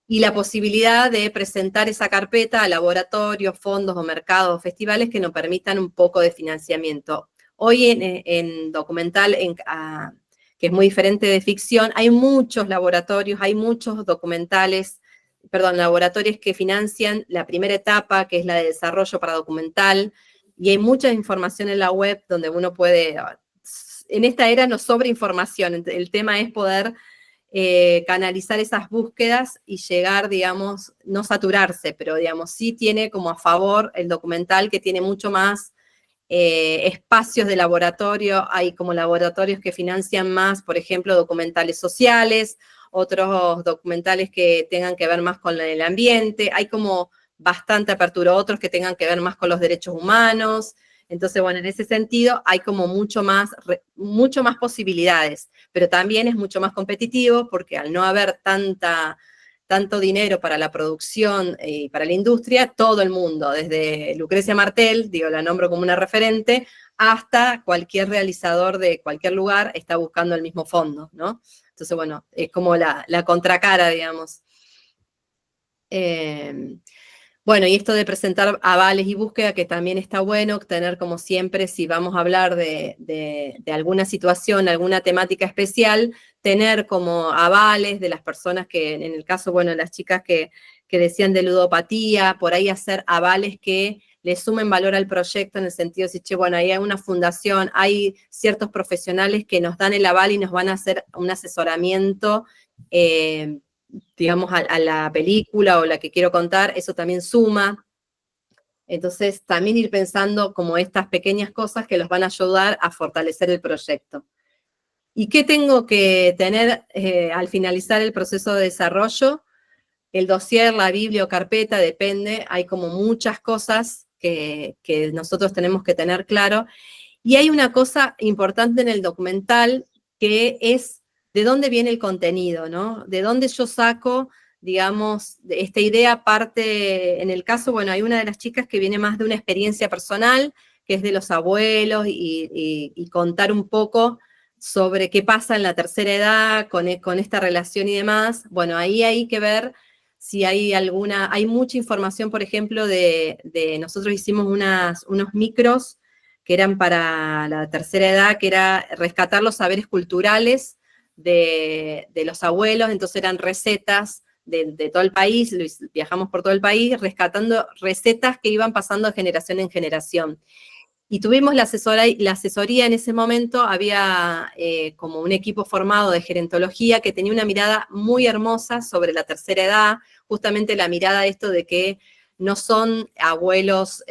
y la posibilidad de presentar esa carpeta a laboratorios, fondos o mercados o festivales que nos permitan un poco de financiamiento. Hoy en documental, que es muy diferente de ficción, hay muchos laboratorios, hay muchos laboratorios que financian la primera etapa, que es la de desarrollo para documental, y hay mucha información en la web donde uno puede, en esta era nos sobra información, el tema es poder canalizar esas búsquedas y llegar, digamos, no saturarse, pero digamos, sí tiene como a favor el documental que tiene mucho más espacios de laboratorio, hay como laboratorios que financian más, por ejemplo, documentales sociales, otros documentales que tengan que ver más con el ambiente, hay como bastante apertura, otros que tengan que ver más con los derechos humanos. Entonces, bueno, en ese sentido hay como mucho más posibilidades, pero también es mucho más competitivo porque al no haber tanto dinero para la producción y para la industria, todo el mundo, desde Lucrecia Martel, digo, la nombro como una referente, hasta cualquier realizador de cualquier lugar está buscando el mismo fondo, ¿no? Entonces, bueno, es como la contracara, digamos. Bueno, y esto de presentar avales y búsqueda, que también está bueno, tener como siempre, si vamos a hablar de alguna situación, alguna temática especial, tener como avales de las personas que, en el caso, bueno, las chicas que decían de ludopatía, por ahí hacer avales que le sumen valor al proyecto en el sentido de decir, che, bueno, ahí hay una fundación, hay ciertos profesionales que nos dan el aval y nos van a hacer un asesoramiento, digamos, a la película o la que quiero contar, eso también suma. Entonces, también ir pensando como estas pequeñas cosas que los van a ayudar a fortalecer el proyecto. ¿Y qué tengo que tener al finalizar el proceso de desarrollo? El dossier, la biblia o carpeta, depende, hay como muchas cosas que nosotros tenemos que tener claro. Y hay una cosa importante en el documental que es de dónde viene el contenido, ¿no? De dónde yo saco, digamos, esta idea parte, en el caso, bueno, hay una de las chicas que viene más de una experiencia personal, que es de los abuelos, y contar un poco sobre qué pasa en la tercera edad, con esta relación y demás. Bueno, ahí hay que ver si hay hay mucha información, por ejemplo, nosotros hicimos unos micros que eran para la tercera edad, que era rescatar los saberes culturales de los abuelos, entonces eran recetas de todo el país, viajamos por todo el país, rescatando recetas que iban pasando de generación en generación. Y tuvimos la asesoría en ese momento, había como un equipo formado de gerontología que tenía una mirada muy hermosa sobre la tercera edad, justamente la mirada de esto de que no son abuelos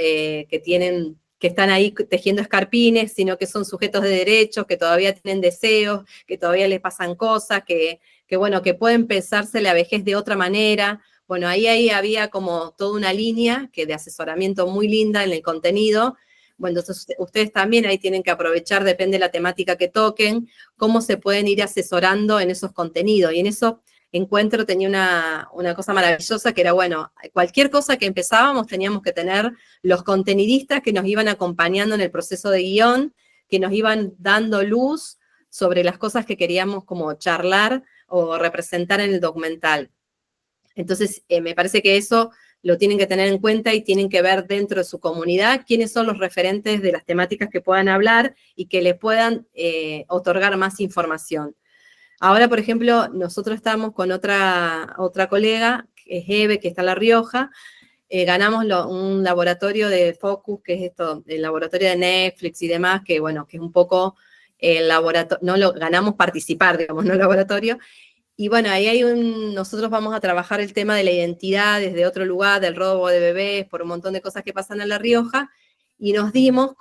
que están ahí tejiendo escarpines, sino que son sujetos de derechos, que todavía tienen deseos, que todavía les pasan cosas, que bueno, que pueden pensarse la vejez de otra manera. Bueno, ahí había como toda una línea de asesoramiento muy linda en el contenido. Bueno, entonces ustedes también ahí tienen que aprovechar, depende de la temática que toquen, cómo se pueden ir asesorando en esos contenidos. Y en eso Encuentro tenía una cosa maravillosa que era, bueno, cualquier cosa que empezábamos teníamos que tener los contenidistas que nos iban acompañando en el proceso de guión, que nos iban dando luz sobre las cosas que queríamos como charlar o representar en el documental. Entonces, me parece que eso lo tienen que tener en cuenta y tienen que ver dentro de su comunidad quiénes son los referentes de las temáticas que puedan hablar y que les puedan otorgar más información. Ahora, por ejemplo, nosotros estamos con otra colega, que es Eve, que está en La Rioja, ganamos un laboratorio de Focus, que es esto, el laboratorio de Netflix y demás, que bueno, que es un poco el laboratorio, no lo ganamos participar, digamos, no el laboratorio. Y bueno, ahí nosotros vamos a trabajar el tema de la identidad desde otro lugar, del robo de bebés, por un montón de cosas que pasan en La Rioja, y nos dimos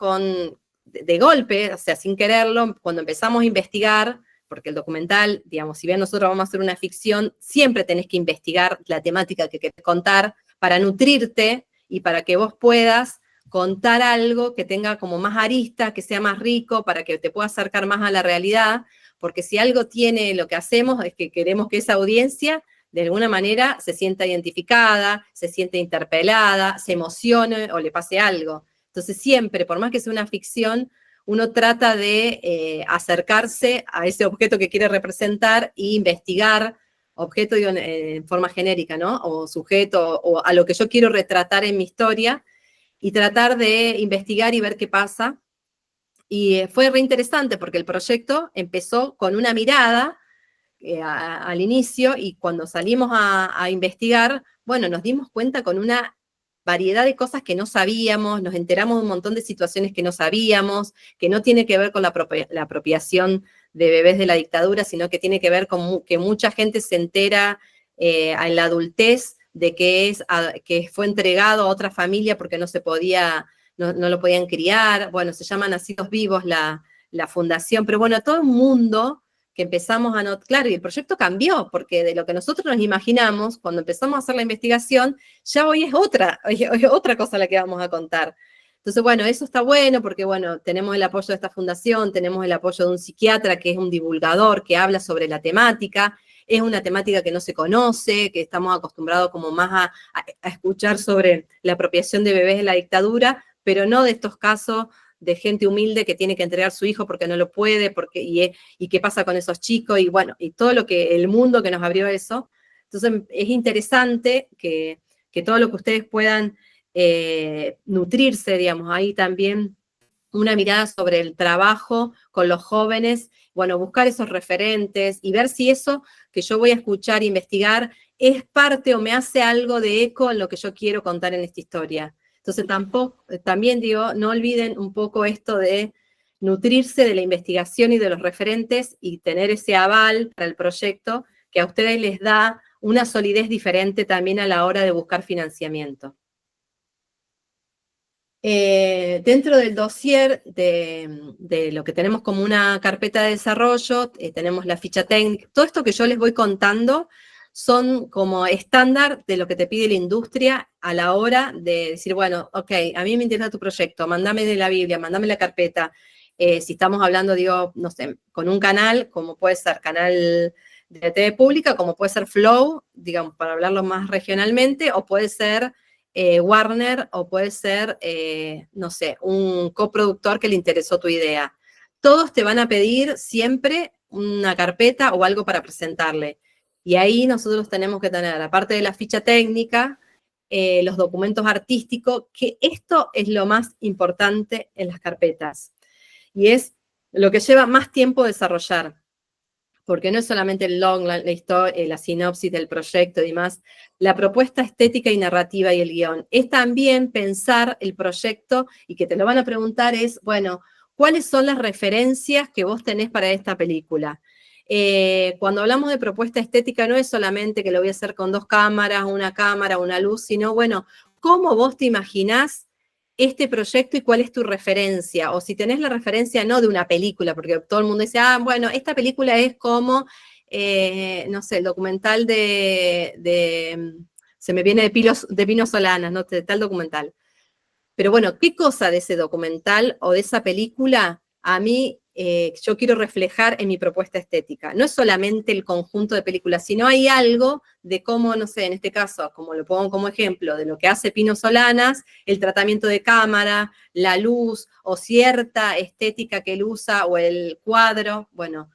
de golpe, o sea, sin quererlo, cuando empezamos a investigar, porque el documental, digamos, si bien nosotros vamos a hacer una ficción, siempre tenés que investigar la temática que querés contar para nutrirte y para que vos puedas contar algo que tenga como más aristas, que sea más rico, para que te pueda acercar más a la realidad, porque si algo tiene lo que hacemos es que queremos que esa audiencia de alguna manera se sienta identificada, se sienta interpelada, se emocione o le pase algo. Entonces siempre, por más que sea una ficción, uno trata de acercarse a ese objeto que quiere representar e investigar, objeto digo, en forma genérica, ¿no? O sujeto, o a lo que yo quiero retratar en mi historia, y tratar de investigar y ver qué pasa. Y fue re interesante porque el proyecto empezó con una mirada al inicio, y cuando salimos a investigar, bueno, nos dimos cuenta con una variedad de cosas que no sabíamos, nos enteramos de un montón de situaciones que no sabíamos, que no tiene que ver con la apropiación de bebés de la dictadura, sino que tiene que ver con que mucha gente se entera en la adultez de que fue entregado a otra familia porque no se podía, no lo podían criar. Bueno, se llama Nacidos Vivos la fundación, pero bueno, todo un mundo que empezamos a notar, claro, y el proyecto cambió, porque de lo que nosotros nos imaginamos, cuando empezamos a hacer la investigación, ya hoy es otra cosa la que vamos a contar. Entonces, bueno, eso está bueno porque, bueno, tenemos el apoyo de esta fundación, tenemos el apoyo de un psiquiatra que es un divulgador, que habla sobre la temática. Es una temática que no se conoce, que estamos acostumbrados como más a escuchar sobre la apropiación de bebés en la dictadura, pero no de estos casos de gente humilde que tiene que entregar a su hijo porque no lo puede, y qué pasa con esos chicos, y bueno, y todo el mundo que nos abrió eso. Entonces, es interesante que todo lo que ustedes puedan nutrirse, digamos, ahí también una mirada sobre el trabajo con los jóvenes, bueno, buscar esos referentes y ver si eso que yo voy a escuchar e investigar es parte o me hace algo de eco en lo que yo quiero contar en esta historia. Entonces también digo, no olviden un poco esto de nutrirse de la investigación y de los referentes y tener ese aval para el proyecto que a ustedes les da una solidez diferente también a la hora de buscar financiamiento. Dentro del dossier de lo que tenemos como una carpeta de desarrollo, tenemos la ficha técnica. Todo esto que yo les voy contando son como estándar de lo que te pide la industria a la hora de decir, bueno, ok, a mí me interesa tu proyecto, mándame de la Biblia, mándame la carpeta. Si estamos hablando, digo, no sé, con un canal, como puede ser canal de la TV pública, como puede ser Flow, digamos, para hablarlo más regionalmente, o puede ser Warner, o puede ser, no sé, un coproductor que le interesó tu idea. Todos te van a pedir siempre una carpeta o algo para presentarle. Y ahí nosotros tenemos que tener, aparte de la ficha técnica, los documentos artísticos, que esto es lo más importante en las carpetas. Y es lo que lleva más tiempo desarrollar. Porque no es solamente el log, la historia, la sinopsis del proyecto y demás, la propuesta estética y narrativa y el guión. Es también pensar el proyecto, y que te lo van a preguntar es, bueno, ¿cuáles son las referencias que vos tenés para esta película? Cuando hablamos de propuesta estética no es solamente que lo voy a hacer con 2 cámaras, una luz, sino, bueno, ¿cómo vos te imaginás este proyecto y cuál es tu referencia? O si tenés la referencia no de una película, porque todo el mundo dice, bueno, esta película es como, no sé, el documental se me viene de Pino Solanas, ¿no? De tal documental. Pero bueno, ¿qué cosa de ese documental o de esa película a mí yo quiero reflejar en mi propuesta estética? No es solamente el conjunto de películas, sino hay algo de cómo, no sé, en este caso, como lo pongo como ejemplo, de lo que hace Pino Solanas, el tratamiento de cámara, la luz, o cierta estética que él usa, o el cuadro. Bueno,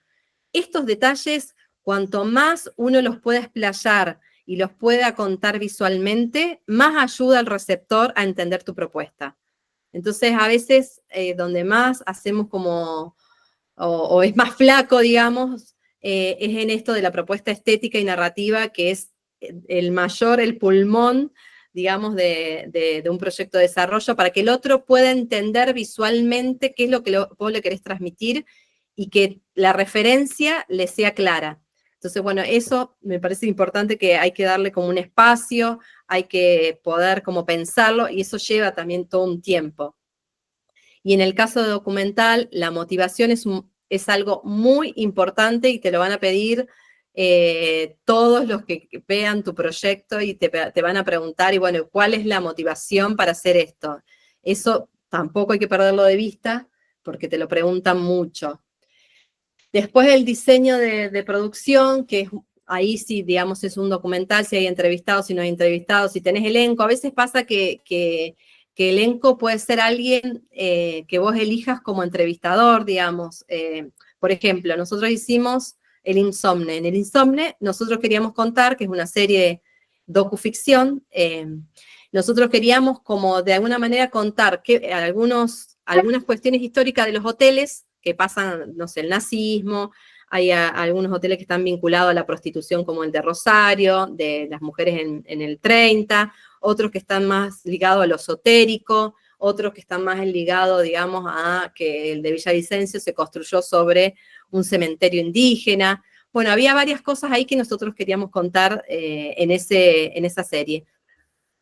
estos detalles, cuanto más uno los pueda explayar y los pueda contar visualmente, más ayuda al receptor a entender tu propuesta. Entonces, a veces, donde más hacemos como, o es más flaco, digamos, es en esto de la propuesta estética y narrativa, que es el pulmón, digamos, de un proyecto de desarrollo, para que el otro pueda entender visualmente qué es lo que vos le querés transmitir y que la referencia le sea clara. Entonces, bueno, eso me parece importante, que hay que darle como un espacio, hay que poder como pensarlo, y eso lleva también todo un tiempo. Y en el caso de documental, la motivación es algo muy importante, y te lo van a pedir todos los que vean tu proyecto, y te van a preguntar, y bueno, ¿cuál es la motivación para hacer esto? Eso tampoco hay que perderlo de vista, porque te lo preguntan mucho. Después el diseño de producción, que ahí sí, digamos, es un documental, si hay entrevistados, si no hay entrevistados, si tenés elenco. A veces pasa que elenco puede ser alguien que vos elijas como entrevistador, digamos. Por ejemplo, nosotros hicimos El Insomne. En El Insomne nosotros queríamos contar, que es una serie docuficción, nosotros queríamos como de alguna manera contar que algunas cuestiones históricas de los hoteles que pasan, no sé, el nazismo. Hay algunos hoteles que están vinculados a la prostitución, como el de Rosario, de las mujeres en el 30, otros que están más ligados a lo esotérico, otros que están más ligados, digamos, a que el de Villavicencio se construyó sobre un cementerio indígena. Bueno, había varias cosas ahí que nosotros queríamos contar en esa serie.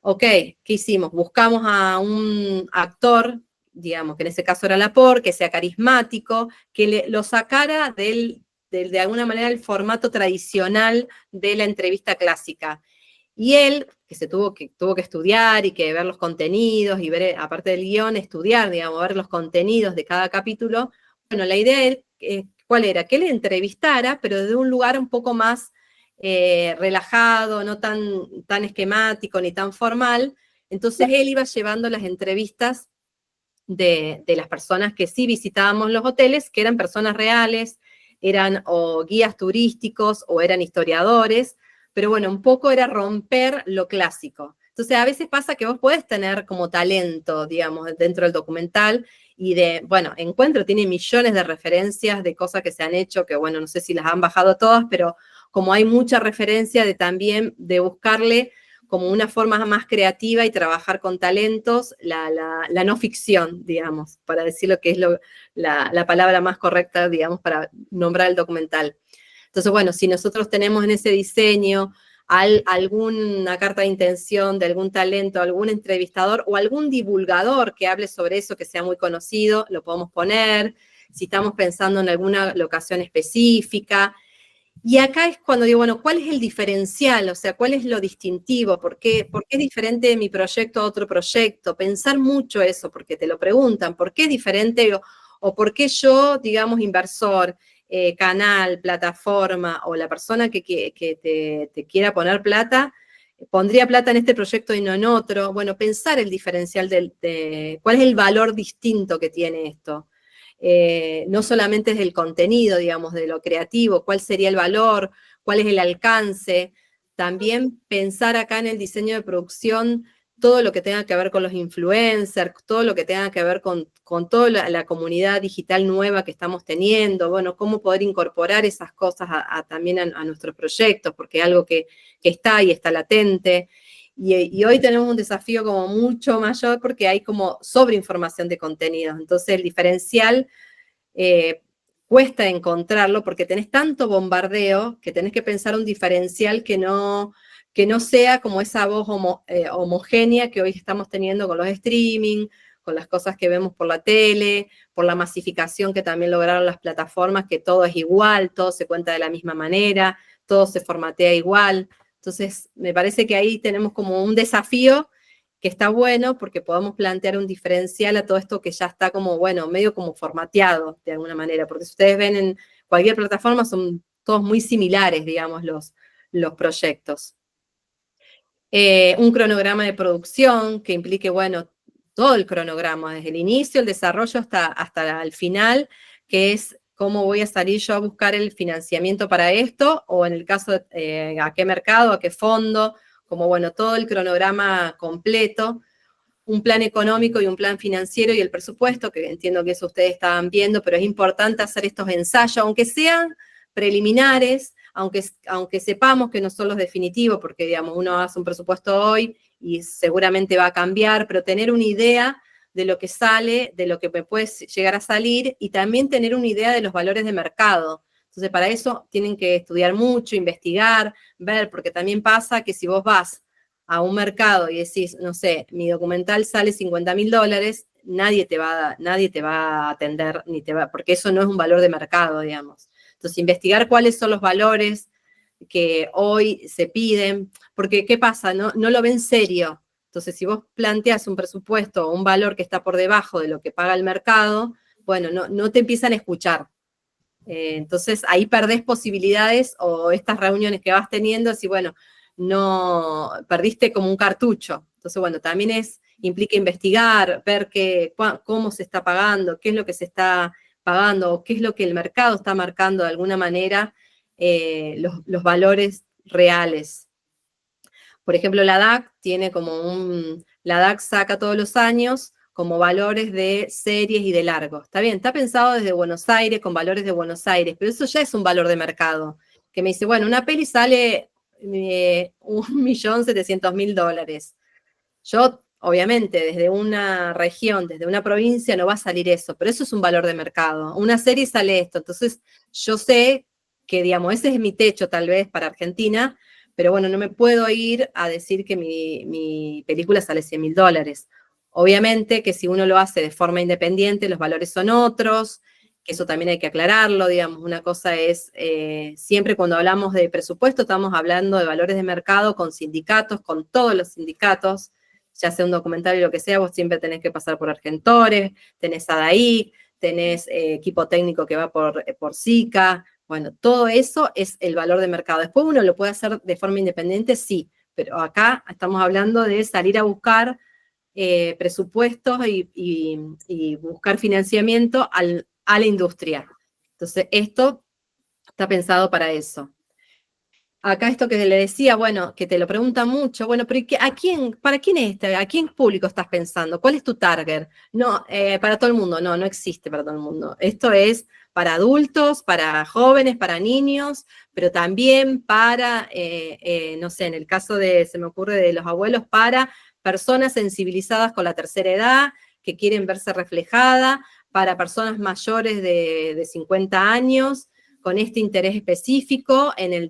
Ok, ¿qué hicimos? Buscamos a un actor, digamos, que en ese caso era Laporte, que sea carismático, que lo sacara del de alguna manera el formato tradicional de la entrevista clásica. Y él, que tuvo que estudiar y que ver los contenidos y ver, aparte del guión, estudiar, digamos, ver los contenidos de cada capítulo, bueno, la idea ¿cuál era? Que él entrevistara, pero de un lugar un poco más relajado, no tan esquemático ni tan formal. Entonces él iba llevando las entrevistas de las personas que sí visitábamos los hoteles, que eran personas reales, eran o guías turísticos o eran historiadores, pero bueno, un poco era romper lo clásico. Entonces a veces pasa que vos podés tener como talento, digamos, dentro del documental y bueno, Encuentro tiene millones de referencias de cosas que se han hecho, que bueno, no sé si las han bajado todas, pero como hay mucha referencia también de buscarle como una forma más creativa y trabajar con talentos, la no ficción, digamos, para decir lo que es la palabra más correcta, digamos, para nombrar el documental. Entonces, bueno, si nosotros tenemos en ese diseño alguna carta de intención de algún talento, algún entrevistador o algún divulgador que hable sobre eso, que sea muy conocido, lo podemos poner. Si estamos pensando en alguna locación específica. Y acá es cuando digo, bueno, ¿cuál es el diferencial? O sea, ¿cuál es lo distintivo? ¿Por qué es diferente mi proyecto a otro proyecto? Pensar mucho eso, porque te lo preguntan, ¿por qué es diferente o por qué yo, digamos, inversor, canal, plataforma o la persona que te quiera poner plata, pondría plata en este proyecto y no en otro? Bueno, pensar el diferencial cuál es el valor distinto que tiene esto. No solamente es el contenido, digamos, de lo creativo, cuál sería el valor, cuál es el alcance, también pensar acá en el diseño de producción todo lo que tenga que ver con los influencers, todo lo que tenga que ver con toda la comunidad digital nueva que estamos teniendo, bueno, cómo poder incorporar esas cosas también a nuestros proyectos, porque es algo que está y está latente. Y hoy tenemos un desafío como mucho mayor porque hay como sobreinformación de contenidos. Entonces el diferencial cuesta encontrarlo porque tenés tanto bombardeo que tenés que pensar un diferencial que no sea como esa voz homogénea que hoy estamos teniendo con los streaming, con las cosas que vemos por la tele, por la masificación que también lograron las plataformas, que todo es igual, todo se cuenta de la misma manera, todo se formatea igual. Entonces, me parece que ahí tenemos como un desafío que está bueno porque podemos plantear un diferencial a todo esto que ya está como, bueno, medio como formateado de alguna manera, porque si ustedes ven en cualquier plataforma son todos muy similares, digamos, los proyectos. Un cronograma de producción que implique, bueno, todo el cronograma, desde el inicio, el desarrollo hasta el final, que es cómo voy a salir yo a buscar el financiamiento para esto, o en el caso de a qué mercado, a qué fondo, como bueno, todo el cronograma completo, un plan económico y un plan financiero y el presupuesto, que entiendo que eso ustedes estaban viendo, pero es importante hacer estos ensayos, aunque sean preliminares, aunque sepamos que no son los definitivos, porque digamos, uno hace un presupuesto hoy y seguramente va a cambiar, pero tener una idea de lo que sale, de lo que me puede llegar a salir, y también tener una idea de los valores de mercado. Entonces, para eso tienen que estudiar mucho, investigar, ver, porque también pasa que si vos vas a un mercado y decís, no sé, mi documental sale $50.000, nadie te va a atender, porque eso no es un valor de mercado, digamos. Entonces, investigar cuáles son los valores que hoy se piden, porque ¿qué pasa? No lo ven serio. Entonces, si vos planteas un presupuesto o un valor que está por debajo de lo que paga el mercado, bueno, no te empiezan a escuchar. Entonces, ahí perdés posibilidades o estas reuniones que vas teniendo, así, bueno, no perdiste como un cartucho. Entonces, bueno, también implica investigar, ver cómo se está pagando, qué es lo que se está pagando, o qué es lo que el mercado está marcando de alguna manera, los valores reales. Por ejemplo, la DAC tiene la DAC saca todos los años como valores de series y de largos. Está bien, está pensado desde Buenos Aires, con valores de Buenos Aires, pero eso ya es un valor de mercado, que me dice, bueno, una peli sale $1.700.000. Yo, obviamente, desde una región, desde una provincia, no va a salir eso, pero eso es un valor de mercado. Una serie sale esto, entonces yo sé que, digamos, ese es mi techo tal vez para Argentina, pero bueno, no me puedo ir a decir que mi película sale $100.000. Obviamente que si uno lo hace de forma independiente, los valores son otros, que eso también hay que aclararlo, digamos, una cosa es, siempre cuando hablamos de presupuesto estamos hablando de valores de mercado con sindicatos, con todos los sindicatos, ya sea un documental y lo que sea, vos siempre tenés que pasar por Argentores, tenés ADAIC, tenés equipo técnico que va por SICA, bueno, todo eso es el valor de mercado. Después uno lo puede hacer de forma independiente, sí, pero acá estamos hablando de salir a buscar presupuestos y buscar financiamiento a la industria. Entonces, esto está pensado para eso. Acá esto que le decía, bueno, que te lo preguntan mucho, bueno, pero ¿para quién es este? ¿A quién público estás pensando? ¿Cuál es tu target? No, para todo el mundo, no existe para todo el mundo. Esto es para adultos, para jóvenes, para niños, pero también para, no sé, en el caso se me ocurre de los abuelos, para personas sensibilizadas con la tercera edad, que quieren verse reflejada, para personas mayores de 50 años, con este interés específico en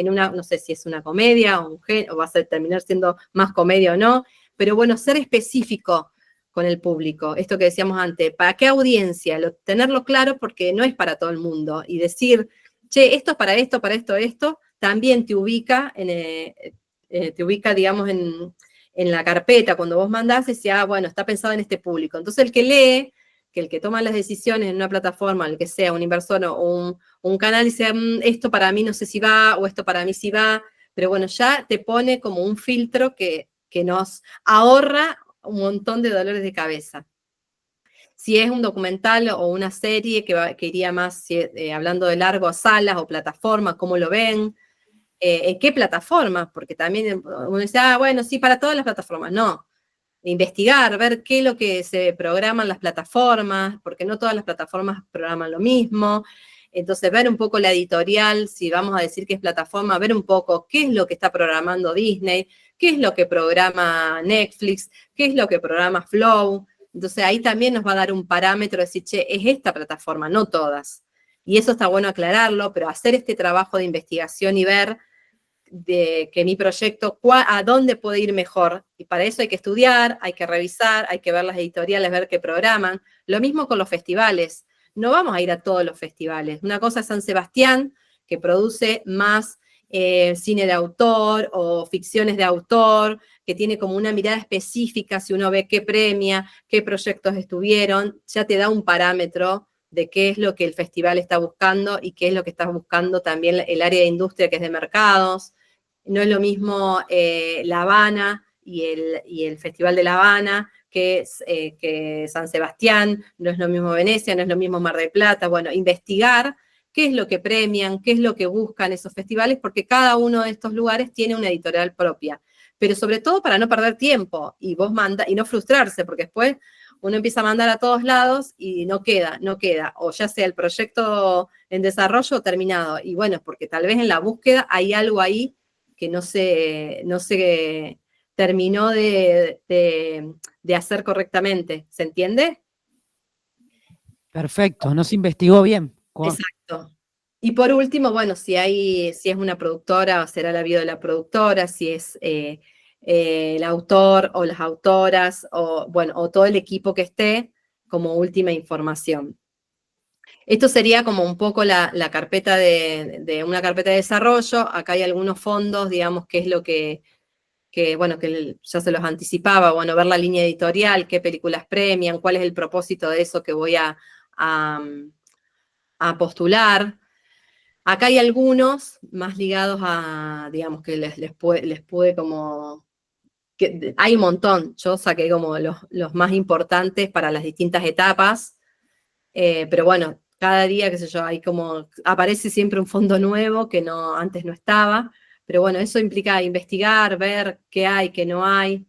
una, no sé si es una comedia o va a terminar siendo más comedia o no, pero bueno, ser específico con el público, esto que decíamos antes, ¿para qué audiencia? Tenerlo claro porque no es para todo el mundo, y decir, che, esto es para esto, también te ubica, digamos, en la carpeta, cuando vos mandás, decía, bueno, está pensado en este público. Entonces el que lee, que el que toma las decisiones en una plataforma, el que sea un inversor o un canal, dice, esto para mí no sé si va, o esto para mí sí va, pero bueno, ya te pone como un filtro que nos ahorra un montón de dolores de cabeza. Si es un documental o una serie que iría más, hablando de largo, a salas o plataformas, cómo lo ven, en qué plataformas, porque también uno dice, bueno, sí, para todas las plataformas, no. Investigar, ver qué es lo que se programa en las plataformas, porque no todas las plataformas programan lo mismo. Entonces, ver un poco la editorial, si vamos a decir que es plataforma, ver un poco qué es lo que está programando Disney, qué es lo que programa Netflix, qué es lo que programa Flow. Entonces, ahí también nos va a dar un parámetro de decir, che, es esta plataforma, no todas. Y eso está bueno aclararlo, pero hacer este trabajo de investigación y ver de que mi proyecto, a dónde puede ir mejor. Y para eso hay que estudiar, hay que revisar, hay que ver las editoriales, ver qué programan. Lo mismo con los festivales. No vamos a ir a todos los festivales. Una cosa es San Sebastián, que produce más cine de autor o ficciones de autor, que tiene como una mirada específica, si uno ve qué premia, qué proyectos estuvieron, ya te da un parámetro de qué es lo que el festival está buscando y qué es lo que está buscando también el área de industria, que es de mercados. No es lo mismo La Habana y el Festival de La Habana que San Sebastián, no es lo mismo Venecia, no es lo mismo Mar del Plata. Bueno, investigar qué es lo que premian, qué es lo que buscan esos festivales, porque cada uno de estos lugares tiene una editorial propia. Pero sobre todo para no perder tiempo y no frustrarse, porque después uno empieza a mandar a todos lados y no queda, o ya sea el proyecto en desarrollo o terminado. Y bueno, porque tal vez en la búsqueda hay algo ahí que no se terminó de hacer correctamente. ¿Se entiende? Perfecto, no se investigó bien. Exacto. Y por último, bueno, si es una productora, será la bio de la productora, si es el autor o las autoras, o todo el equipo que esté, como última información. Esto sería como un poco la carpeta de una carpeta de desarrollo. Acá hay algunos fondos, digamos, que es lo que ya se los anticipaba, bueno, ver la línea editorial, qué películas premian, cuál es el propósito de eso que voy a postular. Acá hay algunos más ligados a, digamos, que les pude como... hay un montón, yo saqué como los más importantes para las distintas etapas, pero bueno, cada día, qué sé yo, hay como, aparece siempre un fondo nuevo que antes no estaba, pero bueno, eso implica investigar, ver qué hay, qué no hay.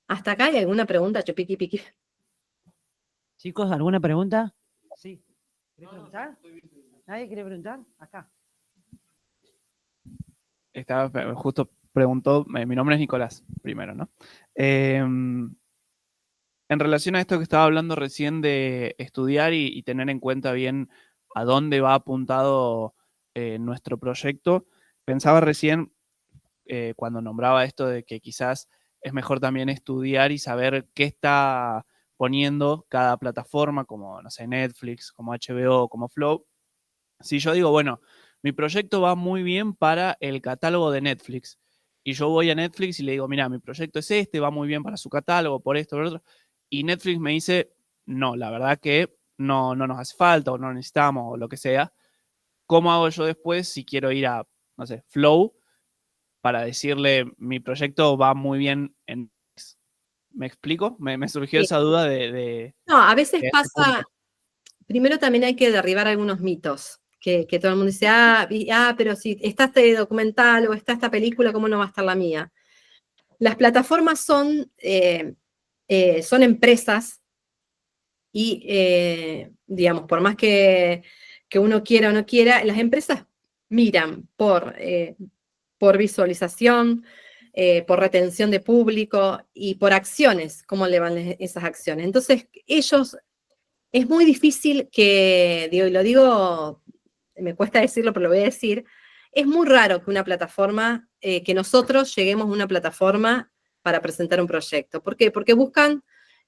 ¿Hasta acá hay alguna pregunta, Chupiqui Piqui? Chicos, ¿alguna pregunta? Sí. ¿Querés preguntar? ¿Nadie quiere preguntar? Acá. Justo preguntó, mi nombre es Nicolás, primero, ¿no? En relación a esto que estaba hablando recién de estudiar y tener en cuenta bien a dónde va apuntado nuestro proyecto, pensaba recién cuando nombraba esto de que quizás es mejor también estudiar y saber qué está poniendo cada plataforma, como, no sé, Netflix, como HBO, como Flow. Si yo digo, bueno, mi proyecto va muy bien para el catálogo de Netflix, y yo voy a Netflix y le digo, mira, mi proyecto es este, va muy bien para su catálogo, por esto, por otro, y Netflix me dice, no, la verdad que no nos hace falta, o no necesitamos, o lo que sea. ¿Cómo hago yo después si quiero ir a, no sé, Flow, para decirle, mi proyecto va muy bien en... ¿Me explico? Me surgió Sí. esa duda de No, a veces ese pasa, punto. primero también hay que derribar algunos mitos, que todo el mundo dice, pero si está este documental o está esta película, ¿cómo no va a estar la mía? Las plataformas son empresas y, digamos, por más que uno quiera o no quiera, las empresas miran por visualización, por retención de público y por acciones, cómo le van esas acciones. Entonces, ellos, es muy difícil que, digo, y lo digo, me cuesta decirlo, pero lo voy a decir, es muy raro que una plataforma, que nosotros lleguemos a una plataforma para presentar un proyecto. ¿Por qué? Porque buscan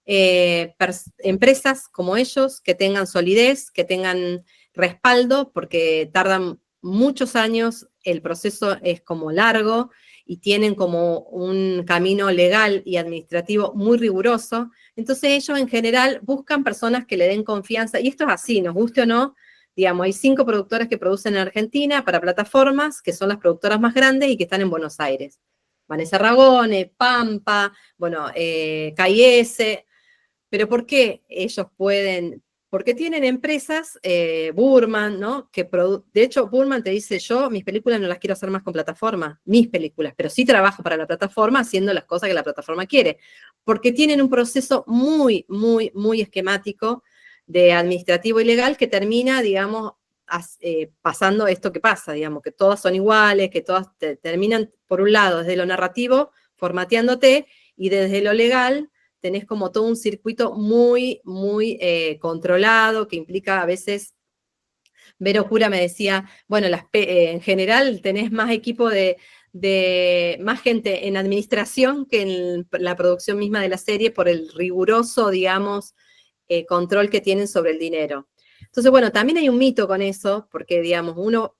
empresas como ellos que tengan solidez, que tengan respaldo, porque tardan muchos años, el proceso es como largo y tienen como un camino legal y administrativo muy riguroso. Entonces ellos en general buscan personas que le den confianza, y esto es así, nos guste o no, digamos, hay 5 productoras que producen en Argentina para plataformas, que son las productoras más grandes y que están en Buenos Aires. Vanessa Ragone, Pampa, bueno, KIS. ¿Pero por qué ellos pueden? Porque tienen empresas, Burman, ¿no? De hecho, Burman te dice, yo mis películas no las quiero hacer más con plataforma, mis películas, pero sí trabajo para la plataforma haciendo las cosas que la plataforma quiere. Porque tienen un proceso muy, muy, muy esquemático de administrativo y legal que termina, digamos, pasando esto que pasa, digamos, que todas son iguales, que todas terminan, por un lado, desde lo narrativo, formateándote, y desde lo legal tenés como todo un circuito muy, muy controlado, que implica a veces, Vero Cura me decía, bueno, en general tenés más equipo más gente en administración que en la producción misma de la serie por el riguroso, digamos, control que tienen sobre el dinero. Entonces, bueno, también hay un mito con eso, porque, digamos, uno,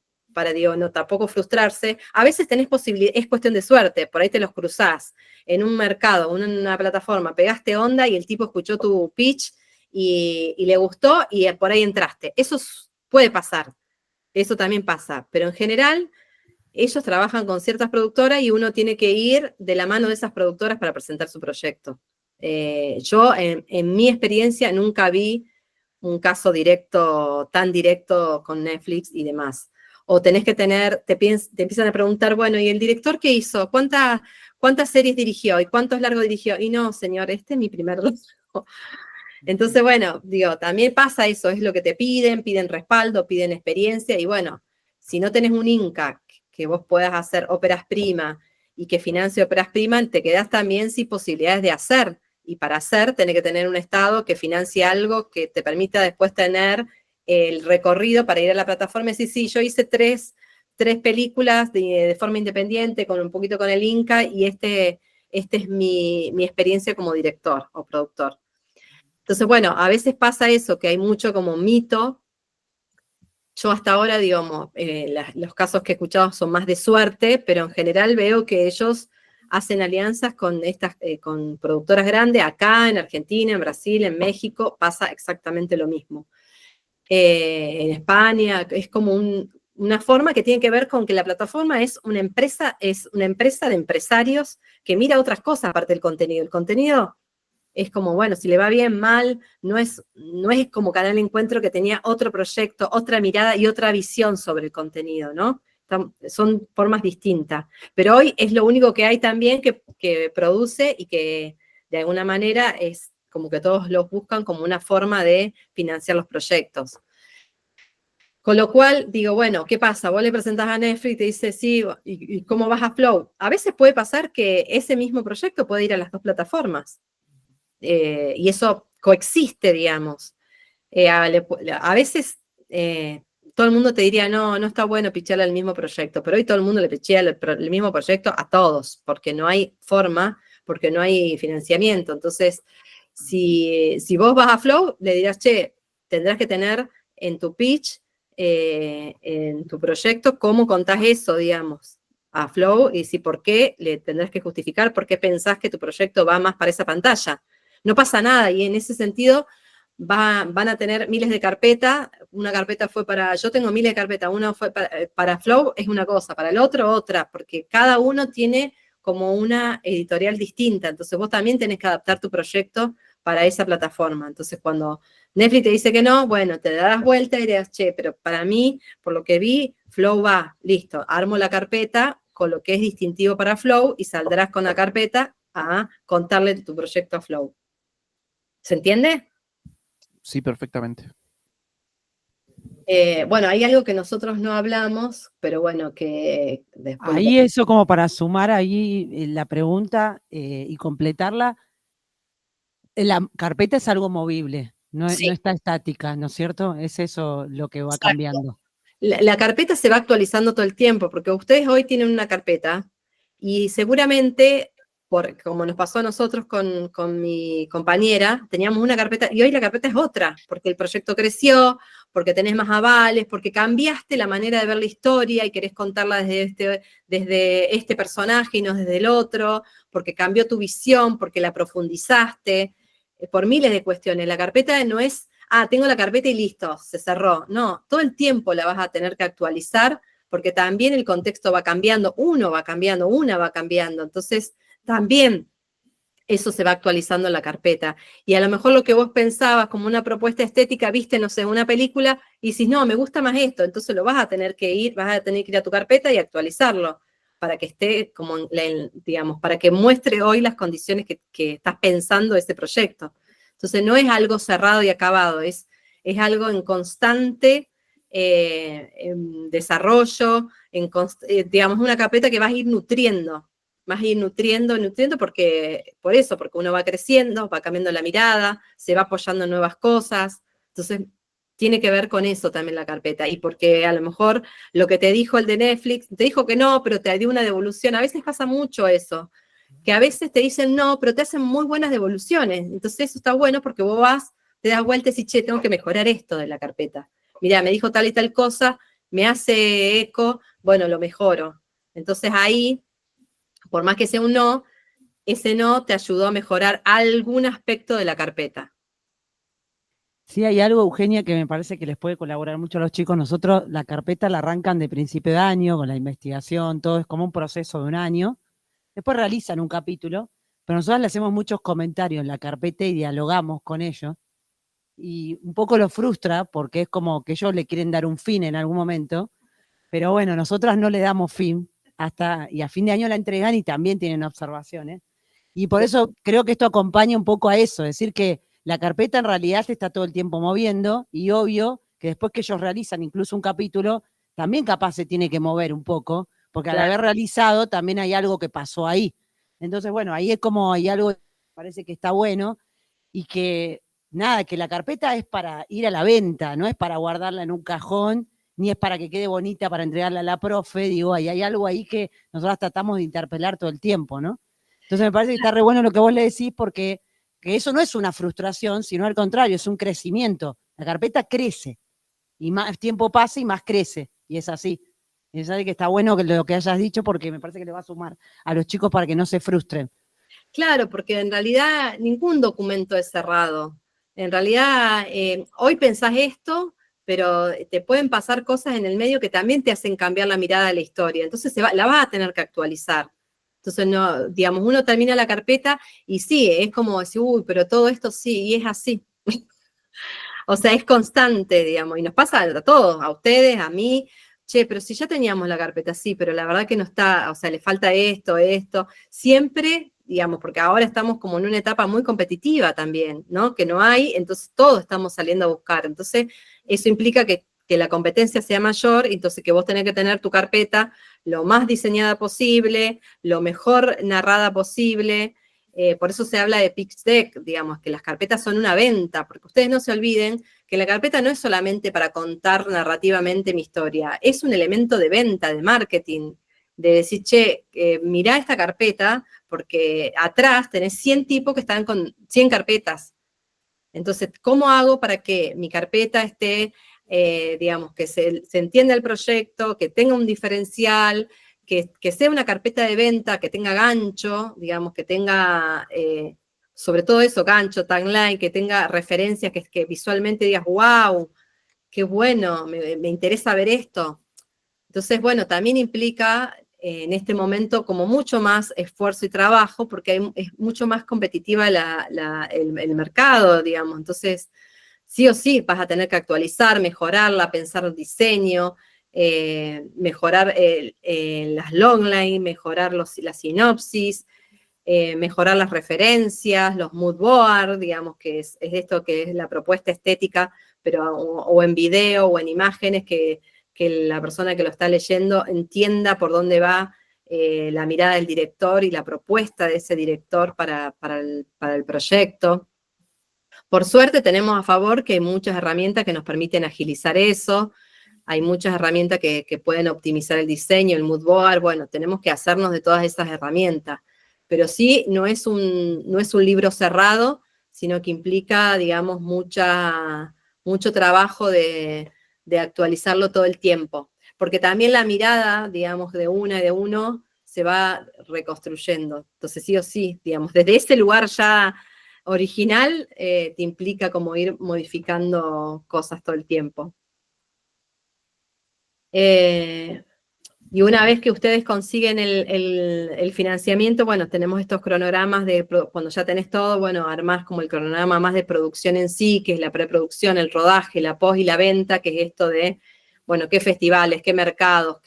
digo, no tampoco frustrarse, a veces tenés posibilidad, es cuestión de suerte, por ahí te los cruzás en un mercado, en una plataforma, pegaste onda y el tipo escuchó tu pitch y le gustó y por ahí entraste. Eso puede pasar, eso también pasa, pero en general ellos trabajan con ciertas productoras y uno tiene que ir de la mano de esas productoras para presentar su proyecto. Yo, en mi experiencia, nunca vi un caso tan directo con Netflix y demás. O tenés que tener, te empiezan a preguntar, bueno, ¿y el director qué hizo? ¿Cuántas series dirigió? ¿Y cuántos largos dirigió? Y no, señor, este es mi primer largo. Entonces, bueno, digo, también pasa eso, es lo que te piden respaldo, piden experiencia, y bueno, si no tenés un Inca que vos puedas hacer óperas prima y que financie óperas prima, te quedás también sin posibilidades de hacer. Y para hacer, tenés que tener un Estado que financie algo que te permita después tener el recorrido para ir a la plataforma y decir, sí, yo hice tres películas de forma independiente, con un poquito con el Inca, y este es mi experiencia como director o productor. Entonces, bueno, a veces pasa eso, que hay mucho como mito. Yo hasta ahora, digamos, los casos que he escuchado son más de suerte, pero en general veo que ellos hacen alianzas con con productoras grandes. Acá en Argentina, en Brasil, en México, pasa exactamente lo mismo. En España es como una forma que tiene que ver con que la plataforma es una empresa de empresarios que mira otras cosas aparte del contenido. El contenido es como, bueno, si le va bien, mal, no es como Canal Encuentro, que tenía otro proyecto, otra mirada y otra visión sobre el contenido, ¿no? Son formas distintas. Pero hoy es lo único que hay también que produce y que de alguna manera es como que todos los buscan como una forma de financiar los proyectos. Con lo cual, digo, bueno, ¿qué pasa? Vos le presentás a Netflix y te dice, sí, ¿y cómo vas a Flow? A veces puede pasar que ese mismo proyecto puede ir a las 2 plataformas. Y eso coexiste, digamos. A veces todo el mundo te diría, no está bueno picharle al mismo proyecto, pero hoy todo el mundo le pichea el mismo proyecto a todos, porque no hay forma, porque no hay financiamiento. Entonces, Si vos vas a Flow, le dirás, che, tendrás que tener en tu pitch, en tu proyecto, cómo contás eso, digamos, a Flow, y si por qué le tendrás que justificar por qué pensás que tu proyecto va más para esa pantalla. No pasa nada, y en ese sentido van a tener miles de carpetas. Una carpeta fue para, yo tengo miles de carpetas, una fue para Flow, es una cosa, para el otro otra, porque cada uno tiene como una editorial distinta, entonces vos también tenés que adaptar tu proyecto para esa plataforma. Entonces cuando Netflix te dice que no, bueno, te das vuelta y dirás, che, pero para mí, por lo que vi, Flow va, listo, armo la carpeta con lo que es distintivo para Flow y saldrás con la carpeta a contarle tu proyecto a Flow. ¿Se entiende? Sí, perfectamente. Bueno, hay algo que nosotros no hablamos, pero bueno, que después... Ahí eso como para sumar ahí la pregunta y completarla. La carpeta es algo movible, no está estática, ¿no es cierto? Es eso lo que va cambiando. La carpeta se va actualizando todo el tiempo, porque ustedes hoy tienen una carpeta y seguramente, como nos pasó a nosotros con mi compañera, teníamos una carpeta y hoy la carpeta es otra, porque el proyecto creció, porque tenés más avales, porque cambiaste la manera de ver la historia y querés contarla desde este personaje y no desde el otro, porque cambió tu visión, porque la profundizaste, por miles de cuestiones. La carpeta no es, tengo la carpeta y listo, se cerró. No, todo el tiempo la vas a tener que actualizar, porque también el contexto va cambiando, uno va cambiando, una va cambiando. Entonces, también eso se va actualizando en la carpeta. Y a lo mejor lo que vos pensabas como una propuesta estética, viste, no sé, una película, y dices, no, me gusta más esto, entonces lo vas a tener que ir a tu carpeta y actualizarlo, para que esté como, digamos, para que muestre hoy las condiciones que estás pensando ese proyecto. Entonces no es algo cerrado y acabado, es algo en constante en desarrollo, digamos, una carpeta que vas a ir nutriendo porque uno va creciendo, va cambiando la mirada, se va apoyando en nuevas cosas, entonces tiene que ver con eso también la carpeta, y porque a lo mejor lo que te dijo el de Netflix, te dijo que no, pero te dio una devolución, a veces pasa mucho eso, que a veces te dicen no, pero te hacen muy buenas devoluciones, entonces eso está bueno porque vos vas, te das vueltas y che, tengo que mejorar esto de la carpeta, mirá, me dijo tal y tal cosa, me hace eco, bueno, lo mejoro, entonces ahí, por más que sea un no, ese no te ayudó a mejorar algún aspecto de la carpeta. Sí, hay algo, Eugenia, que me parece que les puede colaborar mucho a los chicos. Nosotros la carpeta la arrancan de principio de año, con la investigación, todo es como un proceso de un año. Después realizan un capítulo, pero nosotros le hacemos muchos comentarios en la carpeta y dialogamos con ellos. Y un poco lo frustra porque es como que ellos le quieren dar un fin en algún momento, pero bueno, nosotras no le damos fin y a fin de año la entregan y también tienen observaciones. Y por eso creo que esto acompaña un poco a eso, decir que la carpeta en realidad se está todo el tiempo moviendo y obvio que después que ellos realizan incluso un capítulo, también capaz se tiene que mover un poco, porque al haber realizado también hay algo que pasó ahí. Entonces, bueno, ahí es como hay algo que parece que está bueno y que, nada, que la carpeta es para ir a la venta, no es para guardarla en un cajón, ni es para que quede bonita para entregarla a la profe, digo, ahí hay algo ahí que nosotros tratamos de interpelar todo el tiempo, ¿no? Entonces me parece que está re bueno lo que vos le decís porque que eso no es una frustración, sino al contrario, es un crecimiento. La carpeta crece y más tiempo pasa y más crece, y es así. Y es así que está bueno lo que hayas dicho porque me parece que le va a sumar a los chicos para que no se frustren. Claro, porque en realidad ningún documento es cerrado. En realidad, hoy pensás esto, pero te pueden pasar cosas en el medio que también te hacen cambiar la mirada de la historia. Entonces la vas a tener que actualizar. Entonces, no, digamos, uno termina la carpeta y sí, es como decir, uy, pero todo esto sí, y es así. O sea, es constante, digamos, y nos pasa a todos, a ustedes, a mí. Che, pero si ya teníamos la carpeta, sí, pero la verdad que no está, o sea, le falta esto. Siempre, digamos, porque ahora estamos como en una etapa muy competitiva también, ¿no? Que no hay, entonces todos estamos saliendo a buscar. Entonces, eso implica que la competencia sea mayor, entonces que vos tenés que tener tu carpeta lo más diseñada posible, lo mejor narrada posible. Por eso se habla de pitch deck, digamos, que las carpetas son una venta, porque ustedes no se olviden que la carpeta no es solamente para contar narrativamente mi historia, es un elemento de venta, de marketing. de decir, che, mirá esta carpeta, porque atrás tenés 100 tipos que están con 100 carpetas. Entonces, ¿cómo hago para que mi carpeta esté, digamos, que se entienda el proyecto, que tenga un diferencial, que sea una carpeta de venta, que tenga gancho, digamos, que tenga, sobre todo eso, gancho, tagline, que tenga referencias, que visualmente digas, wow, qué bueno, me interesa ver esto. Entonces, bueno, también implica en este momento como mucho más esfuerzo y trabajo, porque es mucho más competitiva el mercado, digamos. Entonces, sí o sí vas a tener que actualizar, mejorarla, pensar el diseño, mejorar las logline, mejorar la sinopsis, mejorar las referencias, los mood board, digamos, que es esto que es la propuesta estética, pero o en video o en imágenes que la persona que lo está leyendo entienda por dónde va la mirada del director y la propuesta de ese director para el proyecto. Por suerte tenemos a favor que hay muchas herramientas que nos permiten agilizar eso, hay muchas herramientas que pueden optimizar el diseño, el mood board, bueno, tenemos que hacernos de todas esas herramientas. Pero sí, no es un libro cerrado, sino que implica, digamos, mucho trabajo de actualizarlo todo el tiempo. Porque también la mirada, digamos, de una y de uno se va reconstruyendo. Entonces, sí o sí, digamos, desde ese lugar ya original, te implica como ir modificando cosas todo el tiempo. Y una vez que ustedes consiguen el financiamiento, bueno, tenemos estos cronogramas de, cuando ya tenés todo, bueno, armás como el cronograma más de producción en sí, que es la preproducción, el rodaje, la post y la venta, que es esto de, bueno, qué festivales, qué mercados,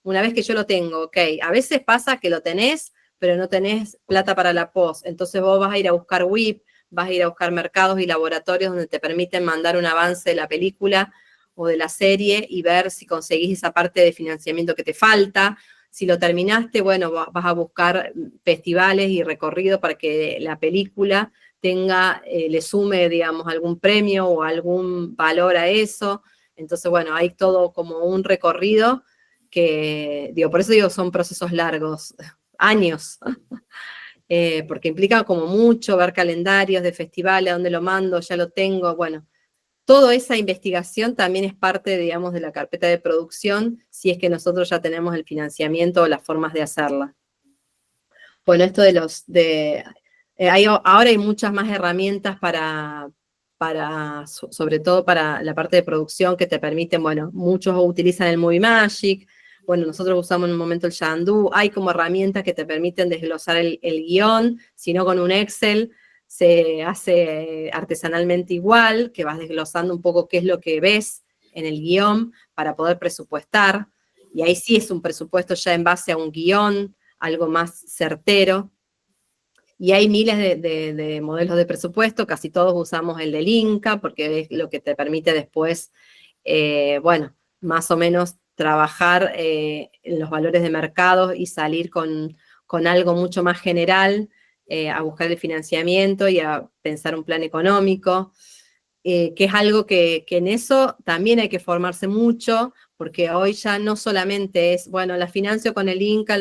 una vez que yo lo tengo, ok, a veces pasa que lo tenés, pero no tenés plata para la post, entonces vos vas a ir a buscar WIP, vas a ir a buscar mercados y laboratorios donde te permiten mandar un avance de la película o de la serie y ver si conseguís esa parte de financiamiento que te falta. Si lo terminaste, bueno, vas a buscar festivales y recorridos para que la película le sume, digamos, algún premio o algún valor a eso. Entonces, bueno, hay todo como un recorrido que, por eso digo, son procesos largos, años. Porque implica como mucho ver calendarios de festivales, a dónde lo mando, ya lo tengo, bueno. Toda esa investigación también es parte, digamos, de la carpeta de producción, si es que nosotros ya tenemos el financiamiento o las formas de hacerla. Bueno, esto ahora hay muchas más herramientas sobre todo para la parte de producción que te permiten, bueno, muchos utilizan el Movie Magic, bueno, nosotros usamos en un momento el Yandu, hay como herramientas que te permiten desglosar el guión, si no con un Excel, se hace artesanalmente igual, que vas desglosando un poco qué es lo que ves en el guión para poder presupuestar, y ahí sí es un presupuesto ya en base a un guión, algo más certero, y hay miles de modelos de presupuesto, casi todos usamos el del Inca, porque es lo que te permite después, bueno, más o menos trabajar en los valores de mercado y salir con algo mucho más general, a buscar el financiamiento y a pensar un plan económico, que es algo que en eso también hay que formarse mucho, porque hoy ya no solamente es, bueno, la financio con el Inca,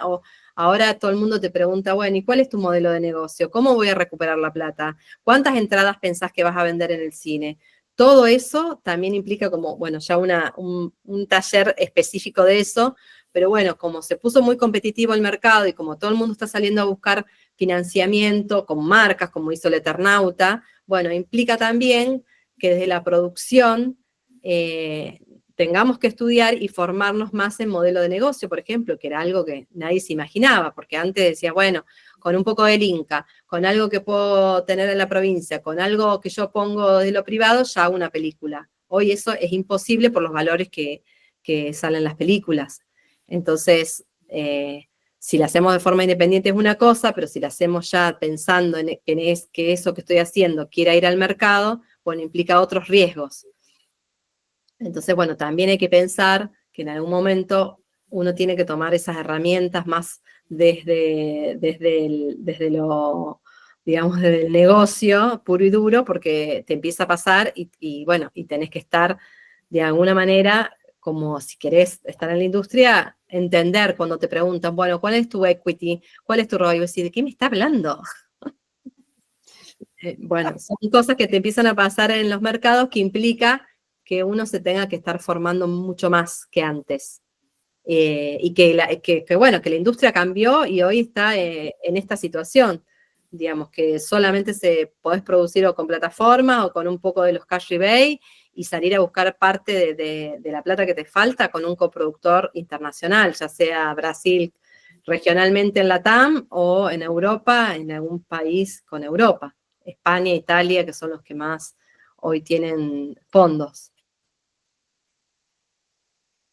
o ahora todo el mundo te pregunta, bueno, ¿y cuál es tu modelo de negocio? ¿Cómo voy a recuperar la plata? ¿Cuántas entradas pensás que vas a vender en el cine? Todo eso también implica como, bueno, ya un taller específico de eso, pero bueno, como se puso muy competitivo el mercado y como todo el mundo está saliendo a buscar financiamiento con marcas, como hizo el Eternauta, bueno, implica también que desde la producción tengamos que estudiar y formarnos más en modelo de negocio, por ejemplo, que era algo que nadie se imaginaba, porque antes decía, bueno, con un poco del Inca, con algo que puedo tener en la provincia, con algo que yo pongo de lo privado, ya hago una película. Hoy eso es imposible por los valores que salen las películas. Entonces, si la hacemos de forma independiente es una cosa, pero si la hacemos ya pensando en que eso que estoy haciendo quiera ir al mercado, bueno, implica otros riesgos. Entonces, bueno, también hay que pensar que en algún momento uno tiene que tomar esas herramientas más desde lo, digamos, desde el negocio puro y duro, porque te empieza a pasar y bueno, y tenés que estar de alguna manera como si querés estar en la industria, entender cuando te preguntan, bueno, ¿cuál es tu equity? ¿Cuál es tu ROI? Y vos decís, ¿de qué me está hablando? Bueno, son cosas que te empiezan a pasar en los mercados que implica que uno se tenga que estar formando mucho más que antes. Y bueno, que la industria cambió y hoy está en esta situación. Digamos que solamente podés producir o con plataforma o con un poco de los cash rebate y salir a buscar parte de la plata que te falta con un coproductor internacional, ya sea Brasil regionalmente en Latam o en Europa, en algún país con Europa. España, Italia, que son los que más hoy tienen fondos.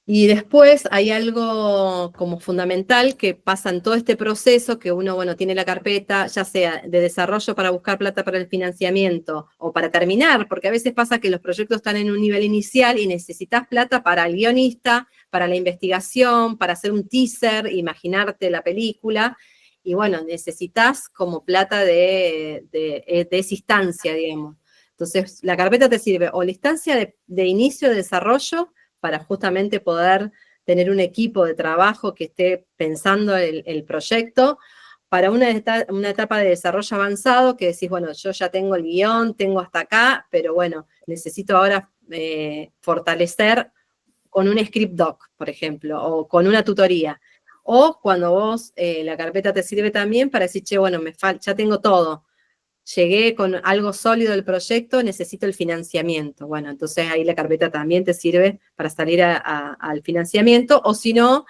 Y después hay algo como fundamental que pasa en todo este proceso, que uno, bueno, tiene la carpeta, ya sea de desarrollo para buscar plata para el financiamiento o para terminar, porque a veces pasa que los proyectos están en un nivel inicial y necesitas plata para el guionista, para la investigación, para hacer un teaser, imaginarte la película, y bueno, necesitas como plata de esa instancia, digamos. Entonces, la carpeta te sirve o la instancia de inicio de desarrollo, para justamente poder tener un equipo de trabajo que esté pensando el proyecto, para una etapa de desarrollo avanzado que decís, bueno, yo ya tengo el guión, tengo hasta acá, pero bueno, necesito ahora fortalecer con un script doc, por ejemplo, o con una tutoría. O cuando vos, la carpeta te sirve también para decir, che, bueno, ya tengo todo. Llegué con algo sólido del proyecto, necesito el financiamiento. Bueno, entonces ahí la carpeta también te sirve para salir al financiamiento, o si no,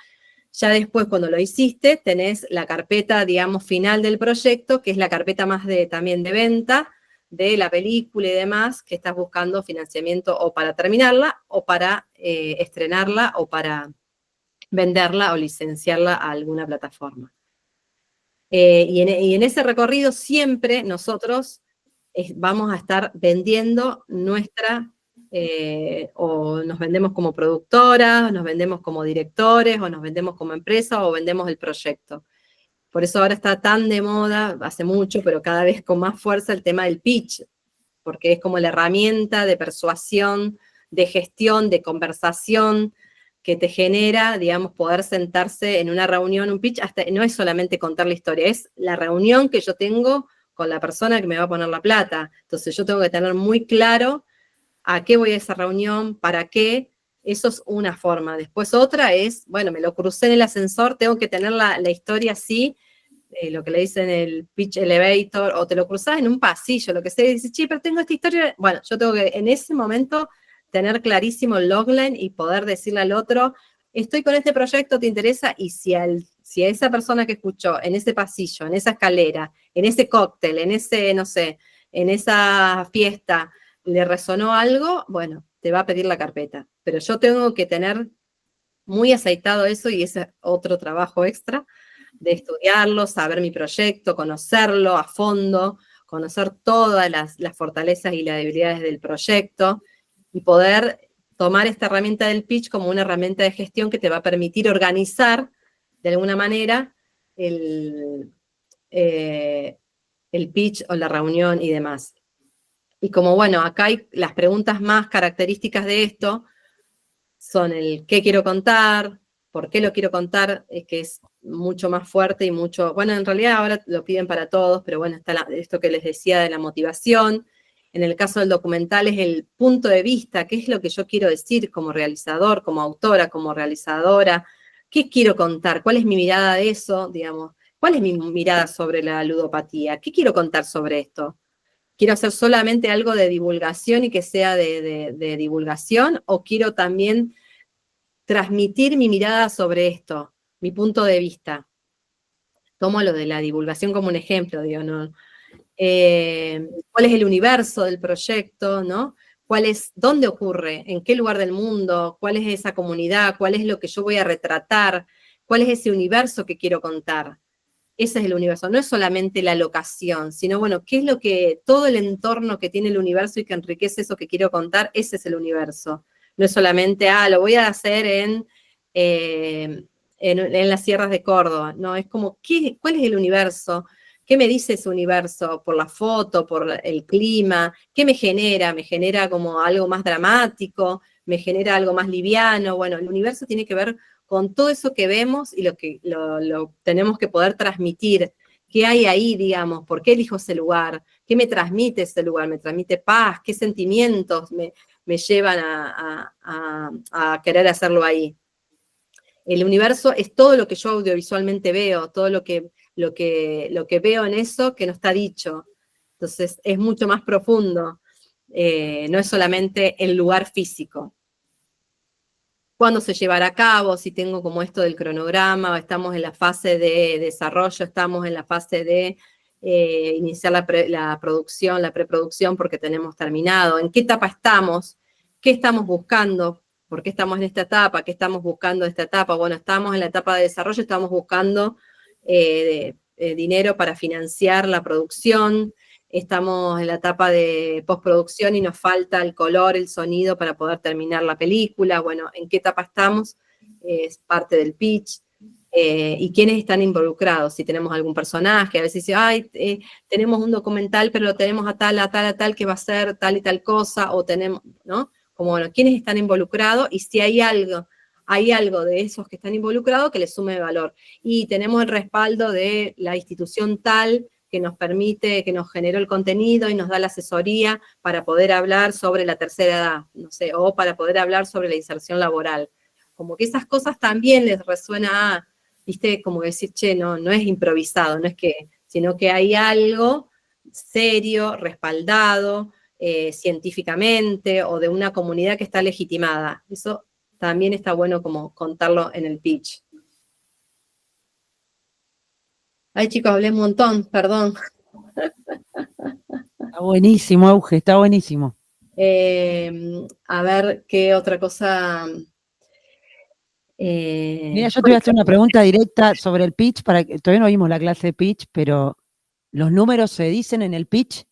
ya después cuando lo hiciste, tenés la carpeta, digamos, final del proyecto, que es la carpeta más también de venta de la película y demás, que estás buscando financiamiento o para terminarla, o para estrenarla, o para venderla o licenciarla a alguna plataforma. Y en ese recorrido siempre nosotros vamos a estar vendiendo o nos vendemos como productoras, nos vendemos como directores, o nos vendemos como empresa, o vendemos el proyecto. Por eso ahora está tan de moda, hace mucho, pero cada vez con más fuerza el tema del pitch, porque es como la herramienta de persuasión, de gestión, de conversación, que te genera, digamos, poder sentarse en una reunión, un pitch, hasta no es solamente contar la historia, es la reunión que yo tengo con la persona que me va a poner la plata. Entonces yo tengo que tener muy claro a qué voy a esa reunión, para qué. Eso es una forma. Después otra es, bueno, me lo crucé en el ascensor, tengo que tener la historia así, lo que le dicen el pitch elevator, o te lo cruzás en un pasillo, lo que sea, y dices, che, pero tengo esta historia. Bueno, yo tengo que en ese momento tener clarísimo el logline y poder decirle al otro, estoy con este proyecto, ¿te interesa? Y si a esa persona que escuchó en ese pasillo, en esa escalera, en ese cóctel, en ese, no sé, en esa fiesta, le resonó algo, bueno, te va a pedir la carpeta. Pero yo tengo que tener muy aceitado eso, y ese es otro trabajo extra, de estudiarlo, saber mi proyecto, conocerlo a fondo, conocer todas las fortalezas y las debilidades del proyecto, y poder tomar esta herramienta del pitch como una herramienta de gestión que te va a permitir organizar de alguna manera el pitch o la reunión y demás. Y como, bueno, acá hay las preguntas más características de esto, son el qué quiero contar, por qué lo quiero contar, que es mucho más fuerte y mucho, bueno, en realidad ahora lo piden para todos, pero bueno, está esto que les decía de la motivación. En el caso del documental es el punto de vista, qué es lo que yo quiero decir como realizador, como autora, como realizadora, qué quiero contar, cuál es mi mirada de eso, digamos, cuál es mi mirada sobre la ludopatía, qué quiero contar sobre esto. ¿Quiero hacer solamente algo de divulgación y que sea de divulgación, o quiero también transmitir mi mirada sobre esto, mi punto de vista? Tomo lo de la divulgación como un ejemplo, digo, ¿no? ¿Cuál es el universo del proyecto, ¿no? ¿Dónde ocurre? ¿En qué lugar del mundo? ¿Cuál es esa comunidad? ¿Cuál es lo que yo voy a retratar? ¿Cuál es ese universo que quiero contar? Ese es el universo, no es solamente la locación, sino, bueno, ¿qué es lo que, todo el entorno que tiene el universo y que enriquece eso que quiero contar? Ese es el universo. No es solamente, lo voy a hacer en las sierras de Córdoba. No, es como, ¿cuál es el universo? ¿Qué me dice ese universo? Por la foto, por el clima, ¿qué me genera? ¿Me genera como algo más dramático? me genera algo más liviano. Bueno, el universo tiene que ver con todo eso que vemos y lo que lo tenemos que poder transmitir. ¿Qué hay ahí, digamos? ¿Por qué elijo ese lugar? ¿Qué me transmite ese lugar? ¿Me transmite paz? ¿Qué sentimientos me llevan a querer hacerlo ahí? El universo es todo lo que yo audiovisualmente veo, todo lo que veo en eso que no está dicho. Entonces es mucho más profundo, no es solamente el lugar físico. ¿Cuándo se llevará a cabo? Si tengo como esto del cronograma, estamos en la fase de desarrollo, estamos en la fase de iniciar la producción, la preproducción, porque tenemos terminado. ¿En qué etapa estamos? ¿Qué estamos buscando? ¿Por qué estamos en esta etapa? ¿Qué estamos buscando en esta etapa? Bueno, estamos en la etapa de desarrollo, estamos buscando dinero para financiar la producción, estamos en la etapa de postproducción y nos falta el color, el sonido para poder terminar la película. Bueno, ¿en qué etapa estamos? Es parte del pitch. Y quiénes están involucrados, si tenemos algún personaje, a veces dice, ay, tenemos un documental, pero lo tenemos a tal que va a ser tal y tal cosa, o tenemos, ¿no? Como, bueno, quiénes están involucrados y si hay algo de esos que están involucrados que les sume valor. Y tenemos el respaldo de la institución tal que nos permite, que nos generó el contenido y nos da la asesoría para poder hablar sobre la tercera edad, no sé, o para poder hablar sobre la inserción laboral. Como que esas cosas también les resuena a, viste, como decir, che, no es improvisado, no es que, sino que hay algo serio, respaldado, científicamente, o de una comunidad que está legitimada. Eso también está bueno como contarlo en el pitch. Ay, chicos, hablé un montón, perdón. Está buenísimo, Euge, está buenísimo. A ver, ¿qué otra cosa? Mira, yo te voy a hacer una pregunta directa sobre el pitch, para que todavía no vimos la clase de pitch, pero ¿los números se dicen en el pitch?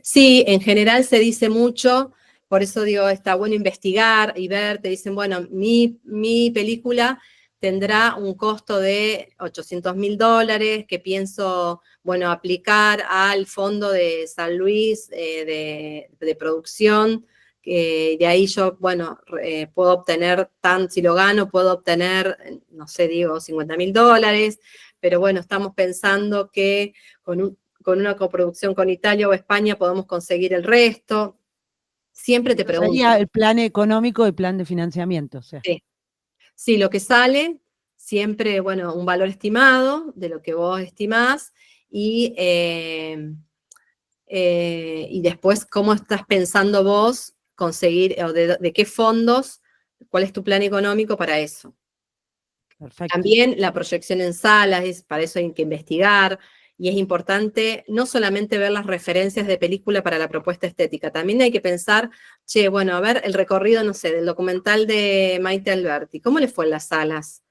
Sí, en general se dice mucho, por eso digo, está bueno investigar y ver, te dicen, bueno, mi película tendrá un costo de $800.000 que pienso, bueno, aplicar al fondo de San Luis de producción, de ahí yo, bueno, puedo obtener, si lo gano, puedo obtener, no sé, digo, $50.000, pero bueno, estamos pensando que con una coproducción con Italia o España podemos conseguir el resto. Siempre te pregunto. Sería el plan económico y plan de financiamiento. O sea. Sí. Sí, lo que sale, siempre, bueno, un valor estimado de lo que vos estimás y después cómo estás pensando vos conseguir, o de qué fondos, cuál es tu plan económico para eso. Perfecto. También la proyección en salas, para eso hay que investigar, y es importante no solamente ver las referencias de película para la propuesta estética, también hay que pensar, che, bueno, a ver, el recorrido, no sé, del documental de Maite Alberti, ¿cómo le fue en las salas?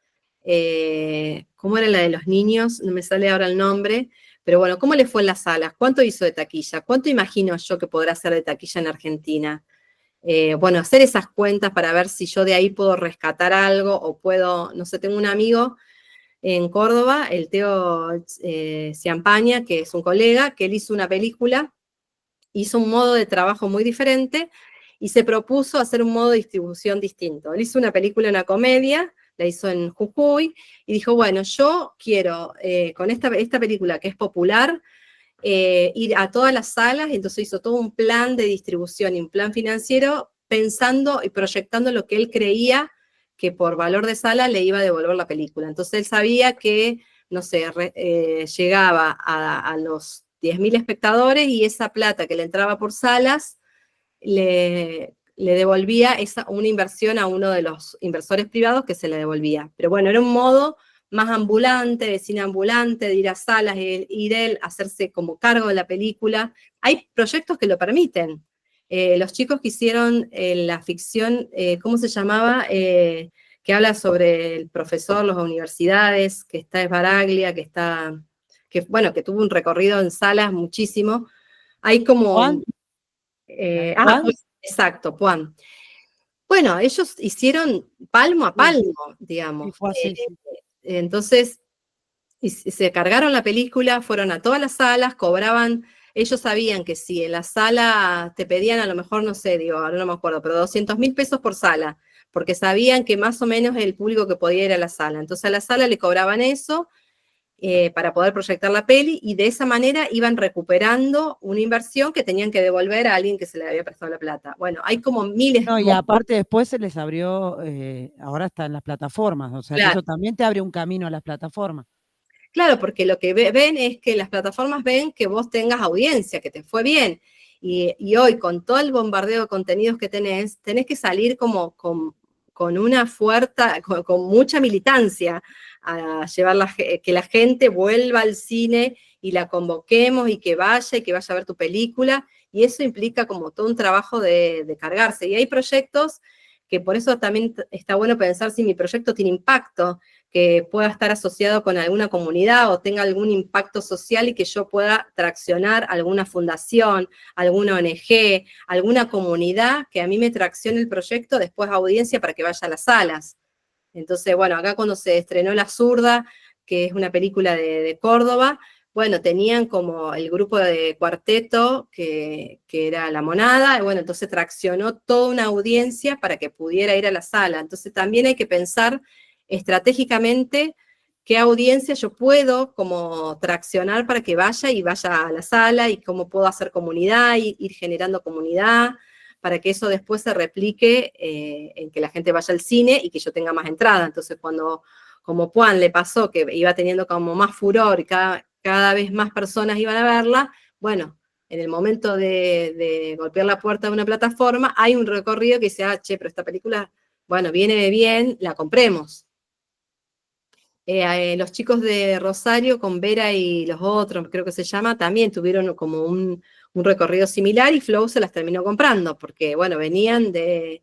¿Cómo era la de los niños? No me sale ahora el nombre, pero bueno, ¿cómo le fue en las salas? ¿Cuánto hizo de taquilla? ¿Cuánto imagino yo que podrá hacer de taquilla en Argentina? Bueno, hacer esas cuentas para ver si yo de ahí puedo rescatar algo o puedo, no sé, tengo un amigo en Córdoba, el Teo Ciampaña, que es un colega, que él hizo una película, hizo un modo de trabajo muy diferente y se propuso hacer un modo de distribución distinto. Él hizo una película, una comedia, la hizo en Jujuy, y dijo, bueno, yo quiero, con esta película que es popular, ir a todas las salas, y entonces hizo todo un plan de distribución y un plan financiero, pensando y proyectando lo que él creía que por valor de sala le iba a devolver la película. Entonces él sabía que, no sé, llegaba a los 10.000 espectadores y esa plata que le entraba por salas le devolvía una inversión a uno de los inversores privados que se le devolvía. Pero bueno, era un modo más ambulante, de cine ambulante, de ir a salas, ir él, hacerse como cargo de la película. Hay proyectos que lo permiten. Los chicos que hicieron la ficción, ¿cómo se llamaba? Que habla sobre el profesor, las universidades, que está Esbaraglia, que tuvo un recorrido en salas muchísimo. Hay como... ¿Puan? Exacto, Puan. Bueno, ellos hicieron palmo a palmo, digamos. Sí, fue así, sí. Entonces, se cargaron la película, fueron a todas las salas, cobraban, ellos sabían que si en la sala te pedían a lo mejor, no sé, digo, ahora no me acuerdo, pero 200.000 pesos por sala, porque sabían que más o menos es el público que podía ir a la sala. Entonces a la sala le cobraban eso para poder proyectar la peli, y de esa manera iban recuperando una inversión que tenían que devolver a alguien que se le había prestado la plata. Bueno, hay como miles No, y de... aparte después se les abrió, ahora está en las plataformas, o sea que Claro. eso también te abre un camino a las plataformas. Claro, porque lo que ven es que las plataformas ven que vos tengas audiencia, que te fue bien. Y hoy, con todo el bombardeo de contenidos que tenés que salir como con una fuerza, con mucha militancia, a llevar que la gente vuelva al cine y la convoquemos y que vaya a ver tu película. Y eso implica como todo un trabajo de cargarse. Y hay proyectos que por eso también está bueno pensar si mi proyecto tiene impacto, que pueda estar asociado con alguna comunidad o tenga algún impacto social y que yo pueda traccionar alguna fundación, alguna ONG, alguna comunidad que a mí me traccione el proyecto, después audiencia para que vaya a las salas. Entonces, bueno, acá cuando se estrenó La Zurda, que es una película de Córdoba, bueno, tenían como el grupo de cuarteto que era La Monada, y bueno, entonces traccionó toda una audiencia para que pudiera ir a la sala. Entonces también hay que pensar estratégicamente qué audiencia yo puedo como traccionar para que vaya a la sala, y cómo puedo hacer comunidad, y ir generando comunidad, para que eso después se replique en que la gente vaya al cine y que yo tenga más entrada. Entonces cuando, como Juan le pasó, que iba teniendo como más furor y cada vez más personas iban a verla, bueno, en el momento de golpear la puerta de una plataforma, hay un recorrido que dice, che, pero esta película, bueno, viene bien, la compremos. Los chicos de Rosario con Vera y los otros, creo que se llama, también tuvieron como un recorrido similar, y Flow se las terminó comprando, porque bueno, venían de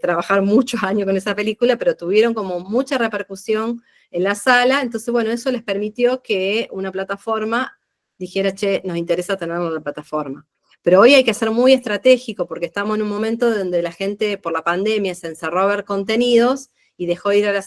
trabajar muchos años con esa película, pero tuvieron como mucha repercusión en la sala. Entonces bueno, eso les permitió que una plataforma dijera, che, nos interesa tenerlo en la plataforma. Pero hoy hay que ser muy estratégico, porque estamos en un momento donde la gente por la pandemia se encerró a ver contenidos y dejó de ir a la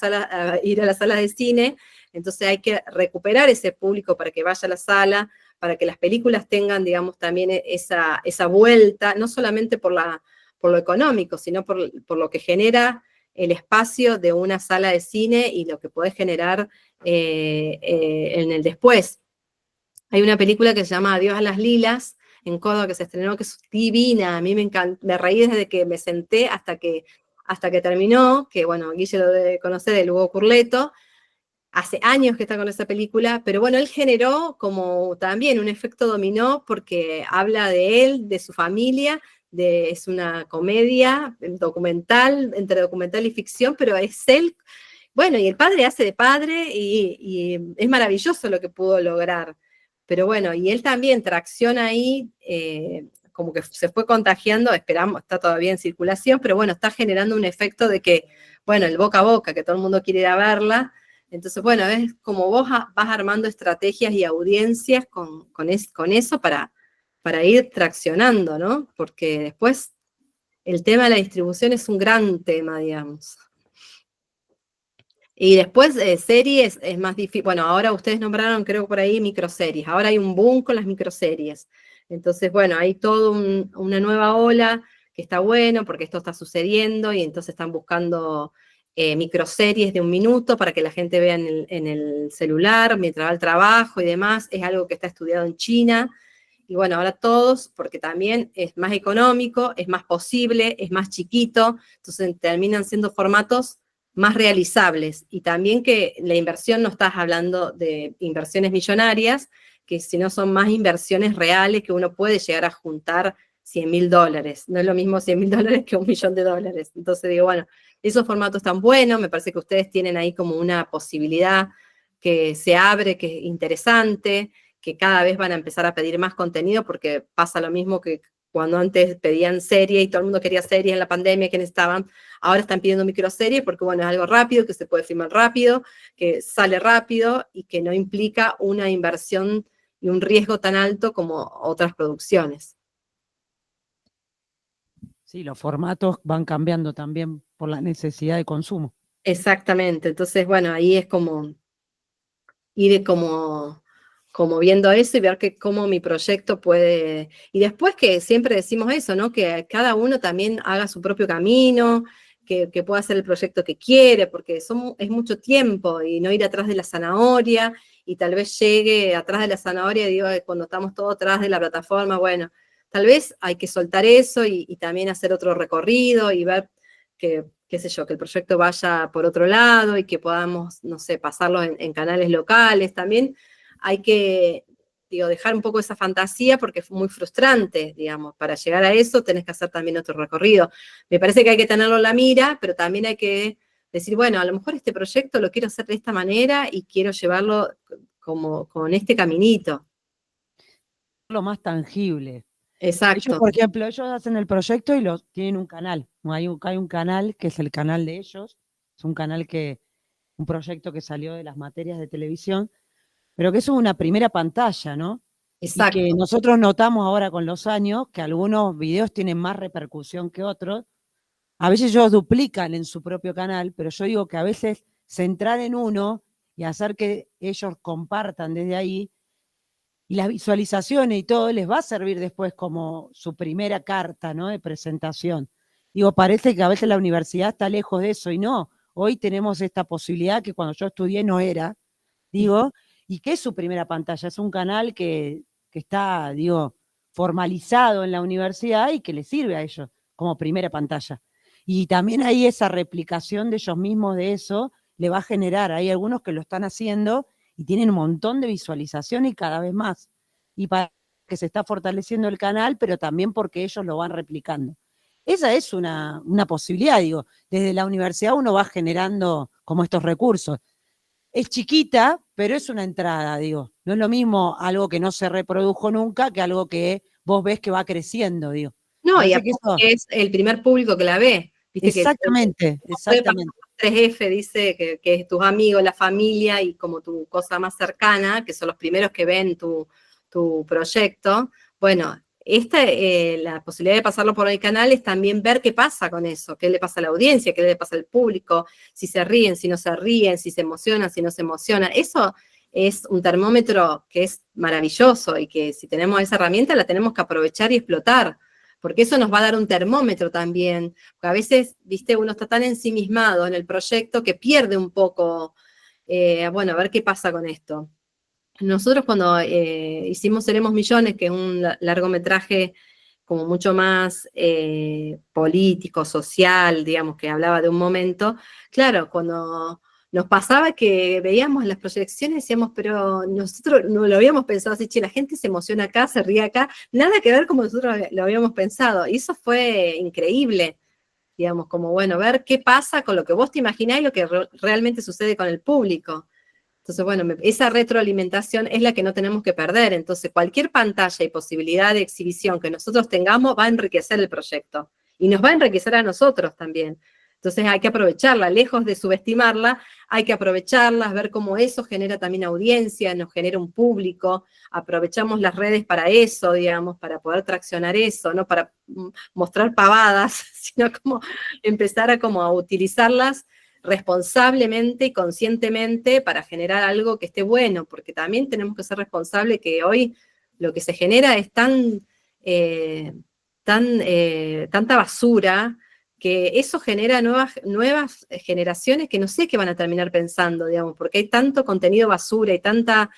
sala de cine. Entonces hay que recuperar ese público para que vaya a la sala, para que las películas tengan, digamos, también esa vuelta, no solamente por lo económico, sino por lo que genera el espacio de una sala de cine y lo que podés generar en el después. Hay una película que se llama Adiós a las Lilas, en Córdoba, que se estrenó, que es divina. A mí me encanta, me reí desde que me senté hasta que terminó, que bueno, Guille lo debe conocer, de Hugo Curleto. Hace años que está con esa película, pero bueno, él generó como también un efecto dominó, porque habla de él, de su familia, es una comedia documental, entre documental y ficción, pero es él, bueno, y el padre hace de padre, y es maravilloso lo que pudo lograr. Pero bueno, y él también tracciona ahí, como que se fue contagiando, esperamos, está todavía en circulación, pero bueno, está generando un efecto de que, bueno, el boca a boca, que todo el mundo quiere ir a verla. Entonces, bueno, es como vos vas armando estrategias y audiencias con eso para ir traccionando, ¿no? Porque después el tema de la distribución es un gran tema, digamos. Y después series es más difícil. Bueno, ahora ustedes nombraron, creo por ahí, microseries. Ahora hay un boom con las microseries. Entonces, bueno, hay toda una nueva ola que está bueno, porque esto está sucediendo, y entonces están buscando microseries de 1 minuto para que la gente vea en el celular mientras va al trabajo y demás. Es algo que está estudiado en China. Y bueno, ahora todos, porque también es más económico, es más posible, es más chiquito, entonces terminan siendo formatos más realizables, y también que la inversión, no estás hablando de inversiones millonarias, que si no son más inversiones reales, que uno puede llegar a juntar $100.000. No es lo mismo $100.000 que $1.000.000. Entonces digo, bueno, esos formatos están buenos, me parece que ustedes tienen ahí como una posibilidad que se abre, que es interesante, que cada vez van a empezar a pedir más contenido, porque pasa lo mismo que cuando antes pedían series y todo el mundo quería series en la pandemia que necesitaban. Ahora están pidiendo microseries porque, bueno, es algo rápido, que se puede filmar rápido, que sale rápido y que no implica una inversión y un riesgo tan alto como otras producciones. Sí, los formatos van cambiando también por la necesidad de consumo. Exactamente. Entonces, bueno, ahí es como ir como como viendo eso y ver cómo mi proyecto puede... Y después que siempre decimos eso, ¿no? Que cada uno también haga su propio camino, que pueda hacer el proyecto que quiere, porque es mucho tiempo y no ir atrás de la zanahoria y tal vez llegue atrás de la zanahoria, digo, cuando estamos todos atrás de la plataforma, bueno, tal vez hay que soltar eso y también hacer otro recorrido y ver que, qué sé yo, que el proyecto vaya por otro lado y que podamos, no sé, pasarlo en canales locales. También hay que, digo, dejar un poco esa fantasía porque es muy frustrante, digamos. Para llegar a eso tenés que hacer también otro recorrido. Me parece que hay que tenerlo en la mira, pero también hay que decir, bueno, a lo mejor este proyecto lo quiero hacer de esta manera y quiero llevarlo como con este caminito. Lo más tangible. Ellos, Exacto. por ejemplo, ellos hacen el proyecto y tienen un canal. Hay un canal que es el canal de ellos. Es un canal un proyecto que salió de las materias de televisión, pero que es una primera pantalla, ¿no? Exacto. Y que nosotros notamos ahora con los años que algunos videos tienen más repercusión que otros. A veces ellos duplican en su propio canal, pero yo digo que a veces centrar en uno y hacer que ellos compartan desde ahí, y las visualizaciones y todo les va a servir después como su primera carta, ¿no?, de presentación. Digo, parece que a veces la universidad está lejos de eso, y no. Hoy tenemos esta posibilidad que cuando yo estudié no era, digo, y que es su primera pantalla. Es un canal que está, digo, formalizado en la universidad y que le sirve a ellos como primera pantalla. Y también ahí esa replicación de ellos mismos de eso le va a generar. Hay algunos que lo están haciendo y tienen un montón de visualización y cada vez más. Y para que se está fortaleciendo el canal, pero también porque ellos lo van replicando. Esa es una posibilidad, digo. Desde la universidad uno va generando como estos recursos. Es chiquita, pero es una entrada, digo. No es lo mismo algo que no se reprodujo nunca que algo que vos ves que va creciendo, digo. No, y Parece que es el primer público que la ve. ¿Viste? exactamente, Que exactamente. 3F dice que es tus amigos, la familia y como tu cosa más cercana, que son los primeros que ven tu proyecto. Bueno, la posibilidad de pasarlo por el canal es también ver qué pasa con eso, qué le pasa a la audiencia, qué le pasa al público, si se ríen, si no se ríen, si se emocionan, si no se emocionan. Eso es un termómetro que es maravilloso y que si tenemos esa herramienta la tenemos que aprovechar y explotar, porque eso nos va a dar un termómetro también. Porque a veces, viste, uno está tan ensimismado en el proyecto que pierde un poco, bueno, a ver qué pasa con esto. Nosotros cuando hicimos Seremos Millones, que es un largometraje como mucho más político, social, digamos, que hablaba de un momento, claro, cuando nos pasaba que veíamos las proyecciones y decíamos, pero nosotros no lo habíamos pensado así, che, la gente se emociona acá, se ríe acá, nada que ver como nosotros lo habíamos pensado, y eso fue increíble, digamos, como, bueno, ver qué pasa con lo que vos te imaginás y lo que realmente sucede con el público. Entonces, bueno, esa retroalimentación es la que no tenemos que perder. Entonces, cualquier pantalla y posibilidad de exhibición que nosotros tengamos va a enriquecer el proyecto. Y nos va a enriquecer a nosotros también. Entonces, hay que aprovecharla. Lejos de subestimarla, hay que aprovecharla, ver cómo eso genera también audiencia, nos genera un público. Aprovechamos las redes para eso, digamos, para poder traccionar eso, no para mostrar pavadas, sino como empezar a utilizarlas responsablemente y conscientemente para generar algo que esté bueno, porque también tenemos que ser responsables que hoy lo que se genera es tanta basura, que eso genera nuevas generaciones que no sé qué van a terminar pensando, digamos, porque hay tanto contenido basura y tanta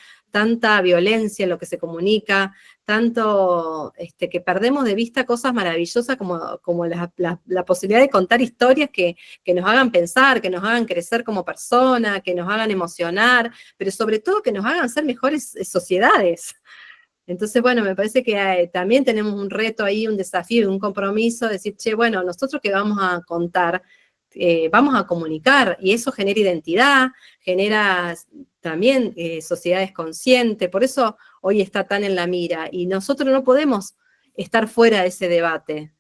violencia en lo que se comunica, tanto que perdemos de vista cosas maravillosas como la posibilidad de contar historias que nos hagan pensar, que nos hagan crecer como persona, que nos hagan emocionar, pero sobre todo que nos hagan ser mejores sociedades. Entonces, bueno, me parece que también tenemos un reto ahí, un desafío, un compromiso, de decir, che, bueno, nosotros que vamos a contar, vamos a comunicar, y eso genera identidad, genera también sociedades conscientes, por eso hoy está tan en la mira, y nosotros no podemos estar fuera de ese debate.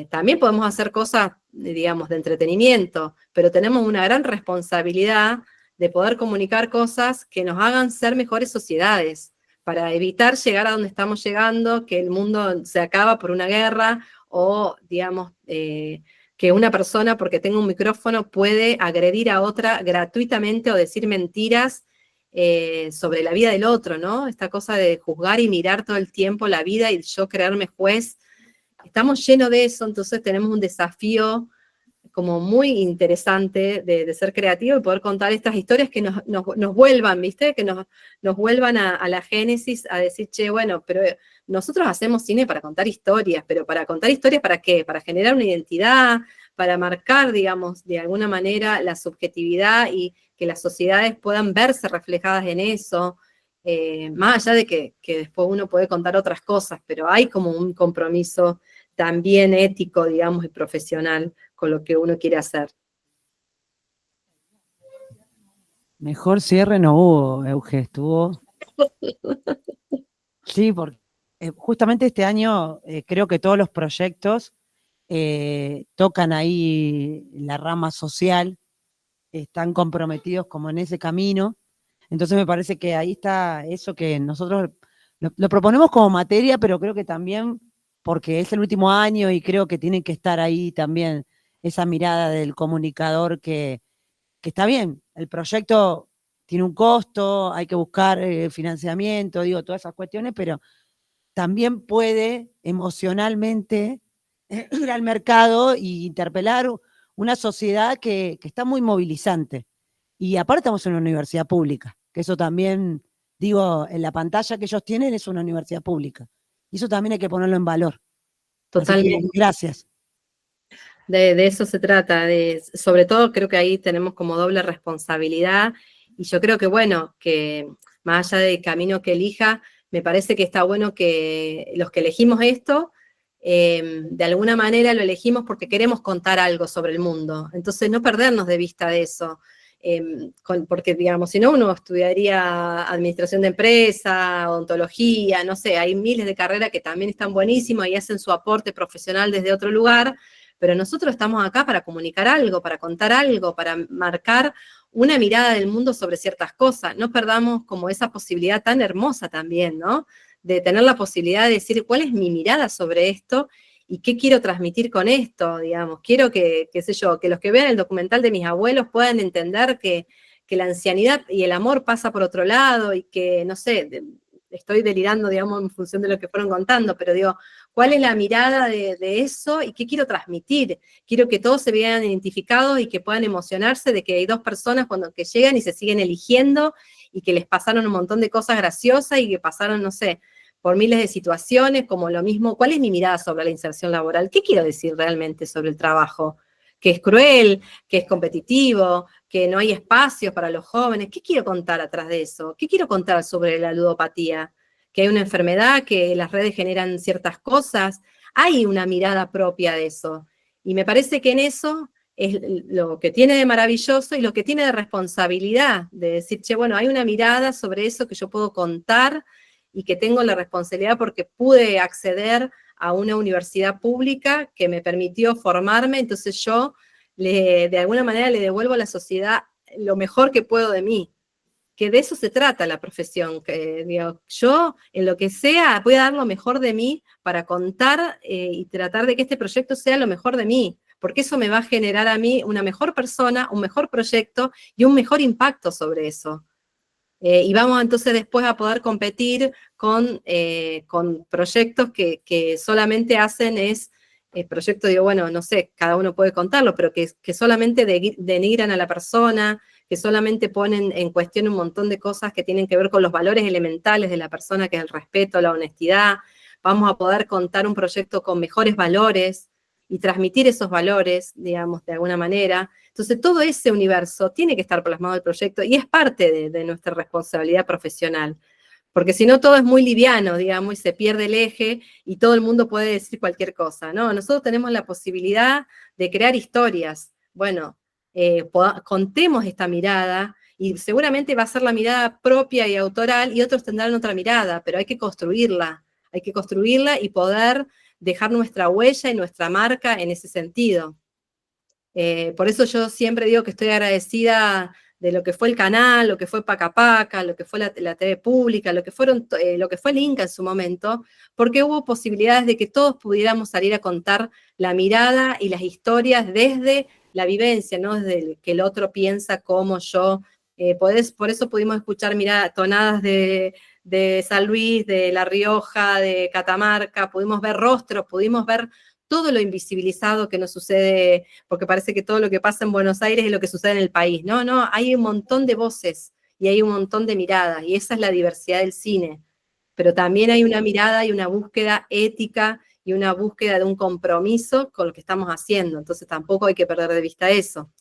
También podemos hacer cosas, digamos, de entretenimiento, pero tenemos una gran responsabilidad de poder comunicar cosas que nos hagan ser mejores sociedades, para evitar llegar a donde estamos llegando, que el mundo se acaba por una guerra, o, digamos, que una persona, porque tenga un micrófono, puede agredir a otra gratuitamente o decir mentiras sobre la vida del otro, ¿no? Esta cosa de juzgar y mirar todo el tiempo la vida y yo creerme juez. Estamos llenos de eso, entonces tenemos un desafío como muy interesante de ser creativo y poder contar estas historias que nos vuelvan, ¿viste? Que nos vuelvan a la génesis, a decir, che, bueno, pero nosotros hacemos cine para contar historias, pero para contar historias, ¿para qué? Para generar una identidad, para marcar, digamos, de alguna manera la subjetividad y que las sociedades puedan verse reflejadas en eso, más allá de que después uno puede contar otras cosas, pero hay como un compromiso también ético, digamos, y profesional con lo que uno quiere hacer. Mejor cierre no hubo, Euge, estuvo. Sí, porque justamente este año creo que todos los proyectos tocan ahí la rama social, están comprometidos como en ese camino. Entonces me parece que ahí está eso que nosotros lo proponemos como materia, pero creo que también porque es el último año y creo que tiene que estar ahí también esa mirada del comunicador que está bien, el proyecto tiene un costo, hay que buscar financiamiento, digo, todas esas cuestiones, pero también puede emocionalmente ir al mercado e interpelar una sociedad que está muy movilizante. Y aparte estamos en una universidad pública, que eso también, digo, en la pantalla que ellos tienen es una universidad pública. Y eso también hay que ponerlo en valor. Totalmente. Así que, gracias. De eso se trata, sobre todo creo que ahí tenemos como doble responsabilidad, y yo creo que bueno, que más allá del camino que elija, me parece que está bueno que los que elegimos esto, de alguna manera lo elegimos porque queremos contar algo sobre el mundo, entonces no perdernos de vista de eso, porque digamos, si no uno estudiaría administración de empresa, odontología, no sé, hay miles de carreras que también están buenísimas y hacen su aporte profesional desde otro lugar, pero nosotros estamos acá para comunicar algo, para contar algo, para marcar una mirada del mundo sobre ciertas cosas. No perdamos como esa posibilidad tan hermosa también, ¿no? De tener la posibilidad de decir cuál es mi mirada sobre esto y qué quiero transmitir con esto, digamos. Quiero que, qué sé yo, que los que vean el documental de mis abuelos puedan entender que la ancianidad y el amor pasa por otro lado y que, no sé, estoy delirando, digamos, en función de lo que fueron contando, pero digo, ¿cuál es la mirada de eso y qué quiero transmitir? Quiero que todos se vean identificados y que puedan emocionarse de que hay dos personas que llegan y se siguen eligiendo y que les pasaron un montón de cosas graciosas y que pasaron, no sé, por miles de situaciones, como lo mismo, ¿cuál es mi mirada sobre la inserción laboral? ¿Qué quiero decir realmente sobre el trabajo? Que es cruel, que es competitivo, que no hay espacios para los jóvenes. ¿Qué quiero contar atrás de eso? ¿Qué quiero contar sobre la ludopatía? Que hay una enfermedad, que las redes generan ciertas cosas. Hay una mirada propia de eso. Y me parece que en eso es lo que tiene de maravilloso y lo que tiene de responsabilidad, de decir, che, bueno, hay una mirada sobre eso que yo puedo contar y que tengo la responsabilidad porque pude acceder a una universidad pública que me permitió formarme, entonces yo de alguna manera le devuelvo a la sociedad lo mejor que puedo de mí, que de eso se trata la profesión, que digo, yo en lo que sea voy a dar lo mejor de mí para contar y tratar de que este proyecto sea lo mejor de mí, porque eso me va a generar a mí una mejor persona, un mejor proyecto y un mejor impacto sobre eso. Y vamos entonces después a poder competir con proyectos que solamente hacen proyectos, digo, bueno, no sé, cada uno puede contarlo, pero que solamente denigran a la persona, que solamente ponen en cuestión un montón de cosas que tienen que ver con los valores elementales de la persona, que es el respeto, la honestidad. Vamos a poder contar un proyecto con mejores valores y transmitir esos valores, digamos, de alguna manera. Entonces, todo ese universo tiene que estar plasmado en el proyecto y es parte de nuestra responsabilidad profesional. Porque si no, todo es muy liviano, digamos, y se pierde el eje y todo el mundo puede decir cualquier cosa, ¿no? Nosotros tenemos la posibilidad de crear historias. Bueno, contemos esta mirada y seguramente va a ser la mirada propia y autoral y otros tendrán otra mirada, pero hay que construirla y poder dejar nuestra huella y nuestra marca en ese sentido. Por eso yo siempre digo que estoy agradecida de lo que fue el canal, lo que fue Paca Paca, lo que fue la TV pública, lo que fue el Inca en su momento, porque hubo posibilidades de que todos pudiéramos salir a contar la mirada y las historias desde la vivencia, no desde que el otro piensa cómo yo Por eso pudimos escuchar tonadas de San Luis, de La Rioja, de Catamarca, pudimos ver rostros, pudimos ver todo lo invisibilizado que nos sucede, porque parece que todo lo que pasa en Buenos Aires es lo que sucede en el país. No, no, hay un montón de voces y hay un montón de miradas, y esa es la diversidad del cine. Pero también hay una mirada y una búsqueda ética y una búsqueda de un compromiso con lo que estamos haciendo, entonces tampoco hay que perder de vista eso.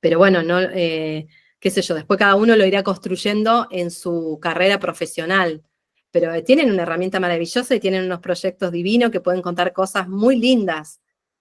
Pero bueno, no, qué sé yo, después cada uno lo irá construyendo en su carrera profesional, pero tienen una herramienta maravillosa y tienen unos proyectos divinos que pueden contar cosas muy lindas,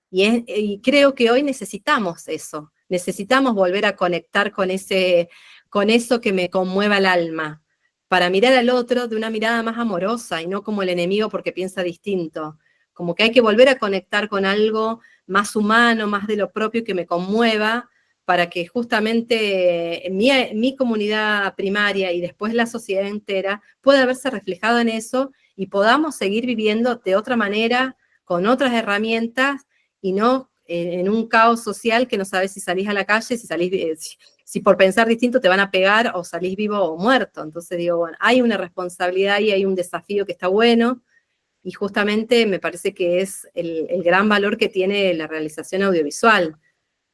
y creo que hoy necesitamos eso, necesitamos volver a conectar con eso que me conmueva el alma, para mirar al otro de una mirada más amorosa y no como el enemigo porque piensa distinto, como que hay que volver a conectar con algo más humano, más de lo propio que me conmueva, para que justamente mi comunidad primaria y después la sociedad entera pueda verse reflejado en eso y podamos seguir viviendo de otra manera, con otras herramientas y no en un caos social que no sabes si salís a la calle, si por pensar distinto te van a pegar o salís vivo o muerto. Entonces digo, bueno, hay una responsabilidad y hay un desafío que está bueno y justamente me parece que es el gran valor que tiene la realización audiovisual.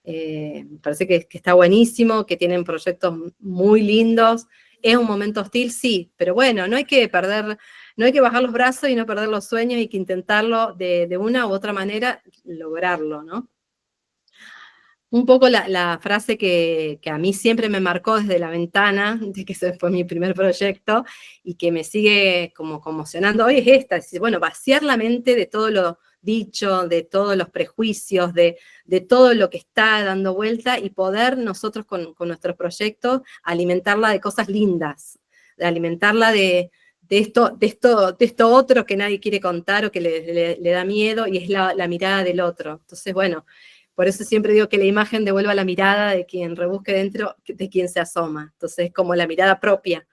Me parece que está buenísimo, que tienen proyectos muy lindos. ¿Es un momento hostil? Sí, pero bueno, no hay que bajar los brazos y no perder los sueños, hay que intentarlo de una u otra manera, lograrlo, ¿no? Un poco la frase que a mí siempre me marcó desde la ventana, de que ese fue mi primer proyecto, y que me sigue como conmocionando hoy es esta, es decir, bueno, vaciar la mente de todo lo dicho, de todos los prejuicios, de todo lo que está dando vuelta, y poder nosotros con nuestros proyectos alimentarla de cosas lindas, de alimentarla de esto otro que nadie quiere contar o que le da miedo, y es la mirada del otro. Entonces, bueno, por eso siempre digo que la imagen devuelva la mirada de quien rebusque dentro, de quien se asoma. Entonces, como la mirada propia.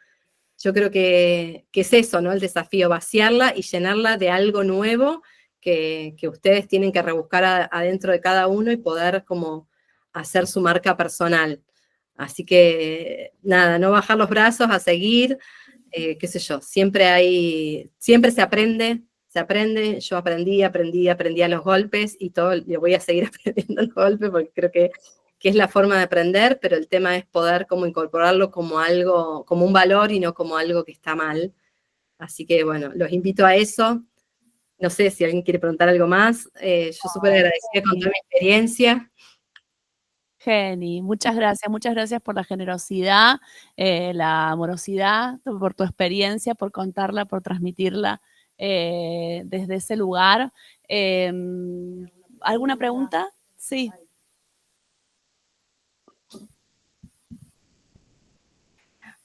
Yo creo que es eso, ¿no? El desafío, vaciarla y llenarla de algo nuevo que ustedes tienen que rebuscar adentro de cada uno y poder como hacer su marca personal. Así que, nada, no bajar los brazos, a seguir, qué sé yo, siempre se aprende, yo aprendí a los golpes y todo, yo voy a seguir aprendiendo a los golpes porque creo que es la forma de aprender, pero el tema es poder como incorporarlo como algo, como un valor y no como algo que está mal. Así que bueno, los invito a eso. No sé si alguien quiere preguntar algo más. Yo súper agradecida con toda mi experiencia. Geni, muchas gracias por la generosidad, la amorosidad, por tu experiencia, por contarla, por transmitirla desde ese lugar. ¿Alguna pregunta? Sí.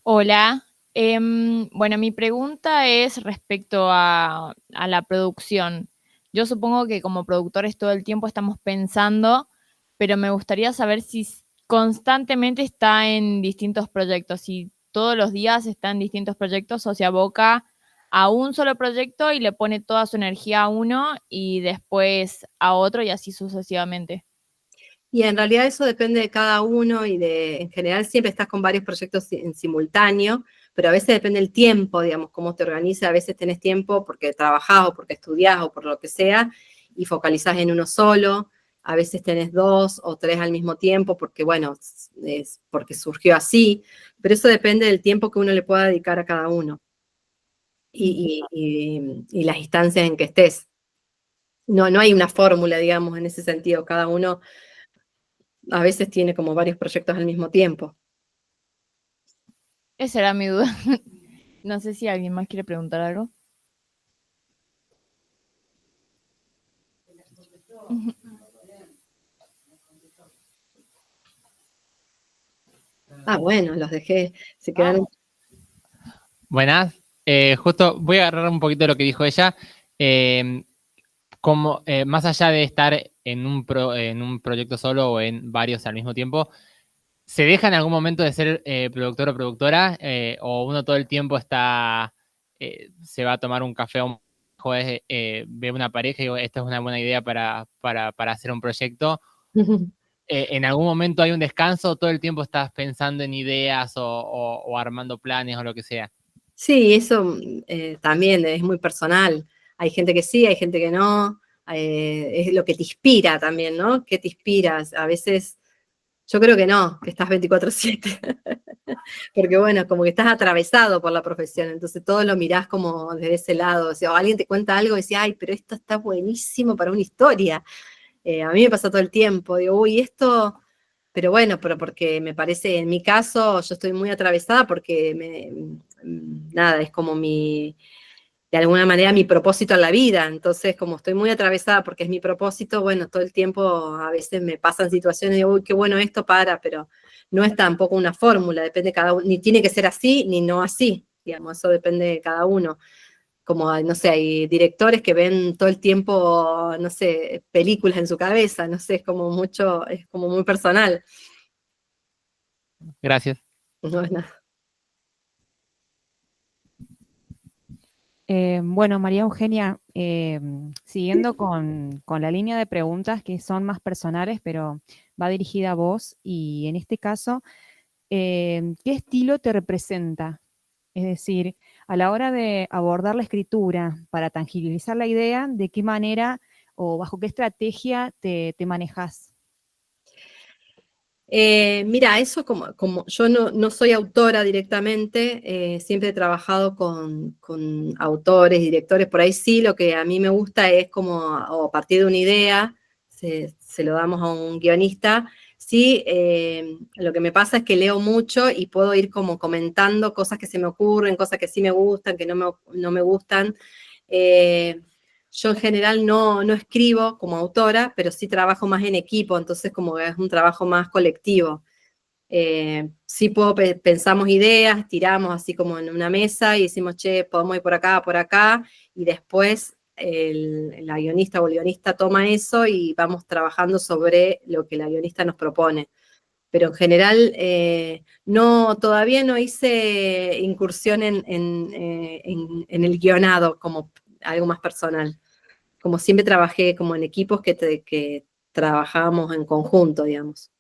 Hola. Bueno, mi pregunta es respecto a la producción. Yo supongo que como productores todo el tiempo estamos pensando, pero me gustaría saber si constantemente está en distintos proyectos, si todos los días está en distintos proyectos o se aboca a un solo proyecto y le pone toda su energía a uno y después a otro y así sucesivamente. Y en realidad eso depende de cada uno y en general siempre estás con varios proyectos en simultáneo, pero a veces depende el tiempo, digamos, cómo te organizas, a veces tenés tiempo porque trabajás o porque estudiás o por lo que sea, y focalizás en uno solo, a veces tenés 2 o 3 al mismo tiempo porque, bueno, es porque surgió así, pero eso depende del tiempo que uno le pueda dedicar a cada uno y las instancias en que estés. No hay una fórmula, digamos, en ese sentido, cada uno a veces tiene como varios proyectos al mismo tiempo. Esa era mi duda. No sé si alguien más quiere preguntar algo. Ah, bueno, los dejé, se quedaron. Buenas. Justo voy a agarrar un poquito de lo que dijo ella. Más allá de estar en un proyecto solo o en varios al mismo tiempo, ¿se deja en algún momento de ser productor o productora? ¿O uno todo el tiempo se va a tomar un café a un jueves, ve una pareja y digo, esta es una buena idea para hacer un proyecto? ¿En algún momento hay un descanso o todo el tiempo estás pensando en ideas o armando planes o lo que sea? Sí, eso también es muy personal. Hay gente que sí, hay gente que no. Es lo que te inspira también, ¿no? ¿Qué te inspiras? A veces yo creo que no, que estás 24/7. Porque bueno, como que estás atravesado por la profesión, entonces todo lo mirás como desde ese lado. O sea, o alguien te cuenta algo y decís, ay, pero esto está buenísimo para una historia. A mí me pasa todo el tiempo, digo, uy, esto, pero bueno, pero porque me parece, en mi caso, yo estoy muy atravesada porque nada, es como de alguna manera mi propósito en la vida, entonces como estoy muy atravesada porque es mi propósito, bueno, todo el tiempo a veces me pasan situaciones y digo, uy, qué bueno esto, pero no es tampoco una fórmula, depende de cada uno, ni tiene que ser así, ni no así, digamos, eso depende de cada uno. Como, no sé, hay directores que ven todo el tiempo, no sé, películas en su cabeza, no sé, es como mucho, es como muy personal. Gracias. No es nada. Bueno, María Eugenia, siguiendo con la línea de preguntas que son más personales, pero va dirigida a vos, y en este caso, ¿qué estilo te representa? Es decir, a la hora de abordar la escritura para tangibilizar la idea, ¿de qué manera o bajo qué estrategia te manejas? Mira, eso como yo no soy autora directamente, siempre he trabajado con autores, directores, por ahí sí, lo que a mí me gusta es como, o a partir de una idea, se lo damos a un guionista, sí, lo que me pasa es que leo mucho y puedo ir como comentando cosas que se me ocurren, cosas que sí me gustan, que no me gustan. Yo en general no escribo como autora, pero sí trabajo más en equipo, entonces como es un trabajo más colectivo. Sí pensamos ideas, tiramos así como en una mesa y decimos, che, podemos ir por acá, y después la guionista o el guionista toma eso y vamos trabajando sobre lo que la guionista nos propone. Pero en general todavía no hice incursión en el guionado como algo más personal. Como siempre trabajé como en equipos que trabajábamos en conjunto, digamos.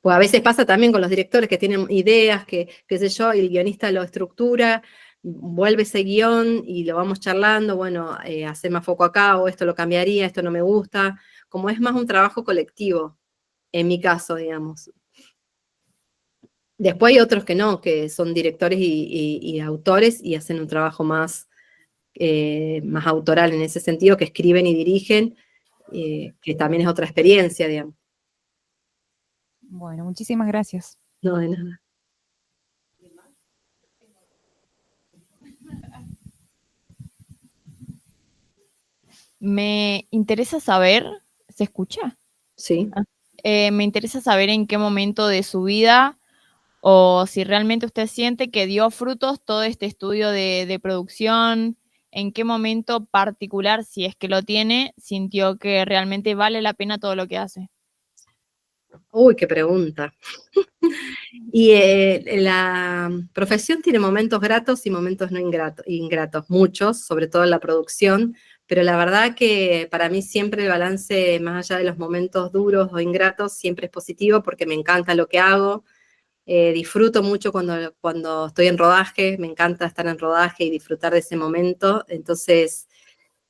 Pues a veces pasa también con los directores que tienen ideas, qué sé yo, y el guionista lo estructura, vuelve ese guión y lo vamos charlando, bueno, hacer más foco acá, o esto lo cambiaría, esto no me gusta. Como es más un trabajo colectivo, en mi caso, digamos. Después hay otros que no, que son directores y autores y hacen un trabajo más autoral en ese sentido, que escriben y dirigen, que también es otra experiencia, digamos. Bueno, muchísimas gracias. No, de nada. Me interesa saber, ¿se escucha? Sí. Me interesa saber en qué momento de su vida o si realmente usted siente que dio frutos todo este estudio de producción, en qué momento particular, si es que lo tiene, sintió que realmente vale la pena todo lo que hace. Uy, qué pregunta. Y la profesión tiene momentos gratos y momentos no ingratos, muchos, sobre todo en la producción, pero la verdad que para mí siempre el balance, más allá de los momentos duros o ingratos, siempre es positivo porque me encanta lo que hago. Disfruto mucho cuando estoy en rodaje, me encanta estar en rodaje y disfrutar de ese momento. Entonces,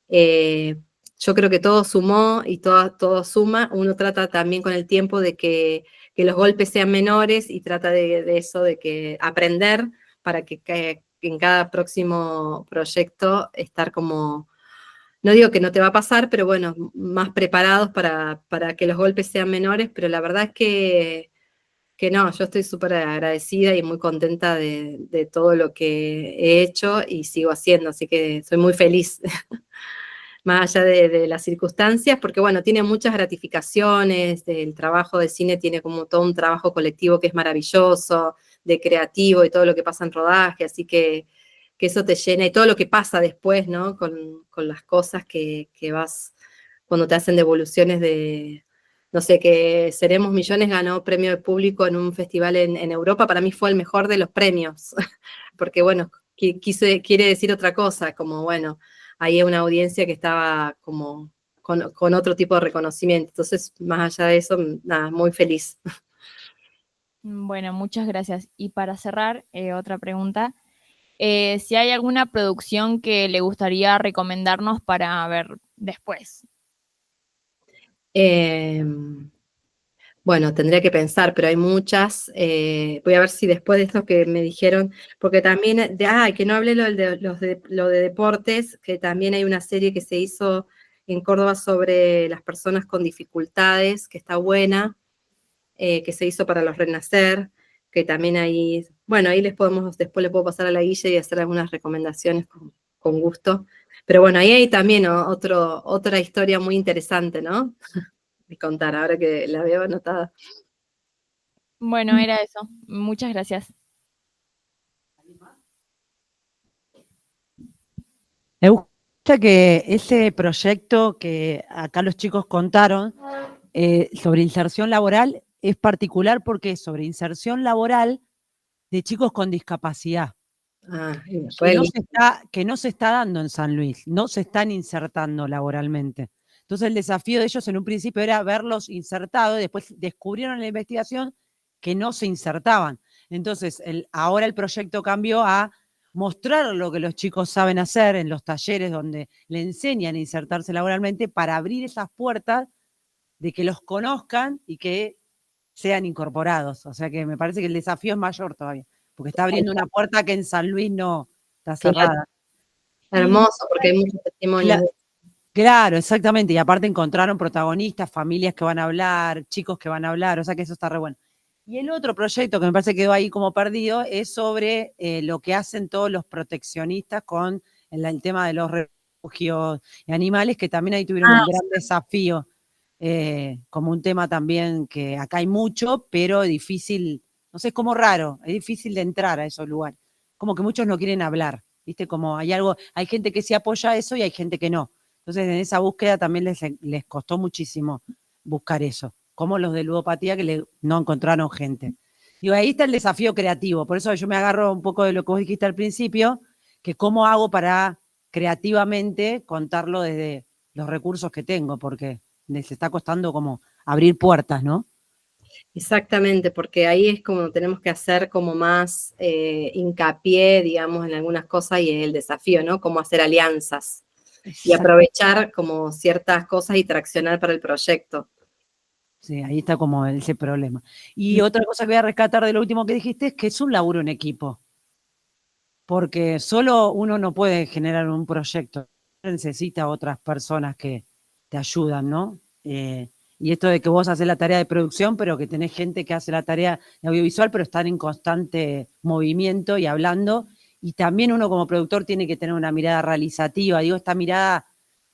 yo creo que todo sumó y todo suma. Uno trata también con el tiempo de que los golpes sean menores y trata de eso, de que aprender para que en cada próximo proyecto estar como, no digo que no te va a pasar, pero bueno, más preparados para que los golpes sean menores, pero la verdad es que no, yo estoy súper agradecida y muy contenta de todo lo que he hecho y sigo haciendo, así que soy muy feliz, más allá de las circunstancias, porque bueno, tiene muchas gratificaciones, el trabajo de cine tiene como todo un trabajo colectivo que es maravilloso, de creativo y todo lo que pasa en rodaje, así que eso te llena y todo lo que pasa después, ¿no? Con las cosas que vas, cuando te hacen devoluciones de no sé, que Seremos Millones ganó premio de público en un festival en Europa, para mí fue el mejor de los premios, porque bueno, quiere decir otra cosa, como bueno, ahí hay una audiencia que estaba como con otro tipo de reconocimiento. Entonces, más allá de eso, nada, muy feliz. Bueno, muchas gracias. Y para cerrar, otra pregunta. Si hay alguna producción que le gustaría recomendarnos para ver después. Bueno, tendría que pensar, pero hay muchas. Voy a ver si después de esto que me dijeron, porque también, que no hablé lo de deportes, que también hay una serie que se hizo en Córdoba sobre las personas con dificultades, que está buena, que se hizo para los Renacer, que también ahí, bueno, ahí después le puedo pasar a la Guille y hacer algunas recomendaciones con gusto. Pero bueno, ahí hay también otra historia muy interesante, ¿no? De contar, ahora que la veo anotada. Bueno, era eso. Muchas gracias. Me gusta que ese proyecto que acá los chicos contaron sobre inserción laboral es particular porque es sobre inserción laboral de chicos con discapacidad. Que no se está dando en San Luis, no se están insertando laboralmente. Entonces el desafío de ellos en un principio era verlos insertados, y después descubrieron en la investigación que no se insertaban. Entonces ahora el proyecto cambió a mostrar lo que los chicos saben hacer en los talleres donde le enseñan a insertarse laboralmente para abrir esas puertas de que los conozcan y que sean incorporados. O sea que me parece que el desafío es mayor todavía, porque está abriendo una puerta que en San Luis no está cerrada. Hermoso, porque hay muchos testimonios. Claro, exactamente. Y aparte encontraron protagonistas, familias que van a hablar, chicos que van a hablar, o sea que eso está re bueno. Y el otro proyecto que me parece que quedó ahí como perdido es sobre lo que hacen todos los proteccionistas con el tema de los refugios y animales, que también ahí tuvieron un gran desafío, como un tema también que acá hay mucho, pero difícil, no sé, es como raro, es difícil de entrar a esos lugares. Como que muchos no quieren hablar, ¿viste? Como hay gente que sí apoya eso y hay gente que no. Entonces en esa búsqueda también les costó muchísimo buscar eso, como los de ludopatía que no encontraron gente. Digo, ahí está el desafío creativo, por eso yo me agarro un poco de lo que vos dijiste al principio, que cómo hago para creativamente contarlo desde los recursos que tengo, porque les está costando como abrir puertas, ¿no? Exactamente, porque ahí es como tenemos que hacer como más hincapié, digamos, en algunas cosas y el desafío, ¿no? Cómo hacer alianzas y aprovechar como ciertas cosas y traccionar para el proyecto. Sí, ahí está como ese problema. Y otra cosa que voy a rescatar de lo último que dijiste es que es un laburo en equipo, porque solo uno no puede generar un proyecto, necesita otras personas que te ayudan, ¿no? Y esto de que vos haces la tarea de producción, pero que tenés gente que hace la tarea de audiovisual, pero están en constante movimiento y hablando. Y también uno como productor tiene que tener una mirada realizativa, digo, esta mirada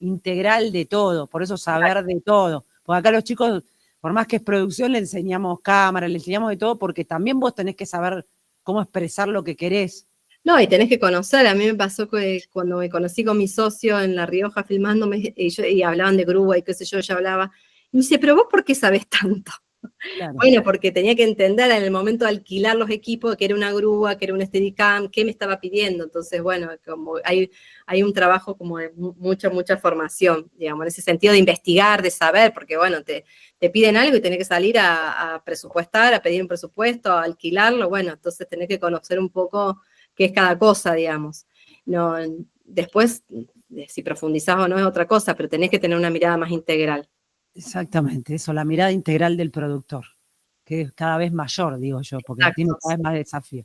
integral de todo, por eso saber de todo. Porque acá los chicos, por más que es producción, le enseñamos cámara, le enseñamos de todo, porque también vos tenés que saber cómo expresar lo que querés. No, y tenés que conocer. A mí me pasó que cuando me conocí con mi socio en La Rioja filmándome, y hablaban de grúa y qué sé yo, ella hablaba. Y me dice, pero vos, ¿por qué sabés tanto? Claro. Bueno, porque tenía que entender en el momento de alquilar los equipos que era una grúa, que era un Steadicam, qué me estaba pidiendo. Entonces, bueno, como hay un trabajo como de mucha formación, digamos, en ese sentido de investigar, de saber, porque bueno, te piden algo y tenés que salir a presupuestar, a pedir un presupuesto, a alquilarlo, bueno, entonces tenés que conocer un poco qué es cada cosa, digamos. No, después, si profundizás o no es otra cosa, pero tenés que tener una mirada más integral. Exactamente, eso, la mirada integral del productor, que es cada vez mayor, digo yo, porque exacto, tiene cada vez más desafíos.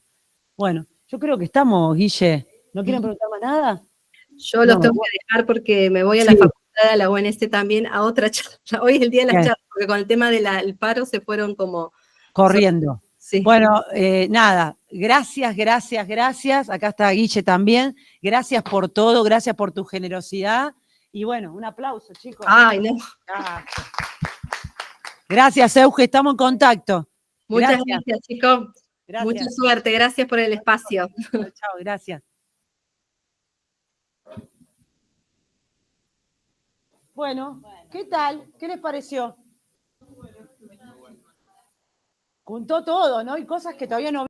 Bueno, yo creo que estamos, Guille. ¿No quieren preguntar más nada? Yo los tengo que dejar porque me voy a la facultad, a la UNS también, a otra charla. Hoy es el día de las charlas, porque con el tema del paro se fueron como... corriendo. Sí. Bueno, nada, gracias. Acá está Guille también. Gracias por todo, gracias por tu generosidad. Y bueno, un aplauso, chicos. Ay, no. Gracias, Euge, estamos en contacto. Muchas gracias, chicos. Gracias. Mucha suerte, gracias por el espacio. Chao, gracias. Bueno, ¿qué tal? ¿Qué les pareció? Juntó todo, ¿no? Y cosas que todavía no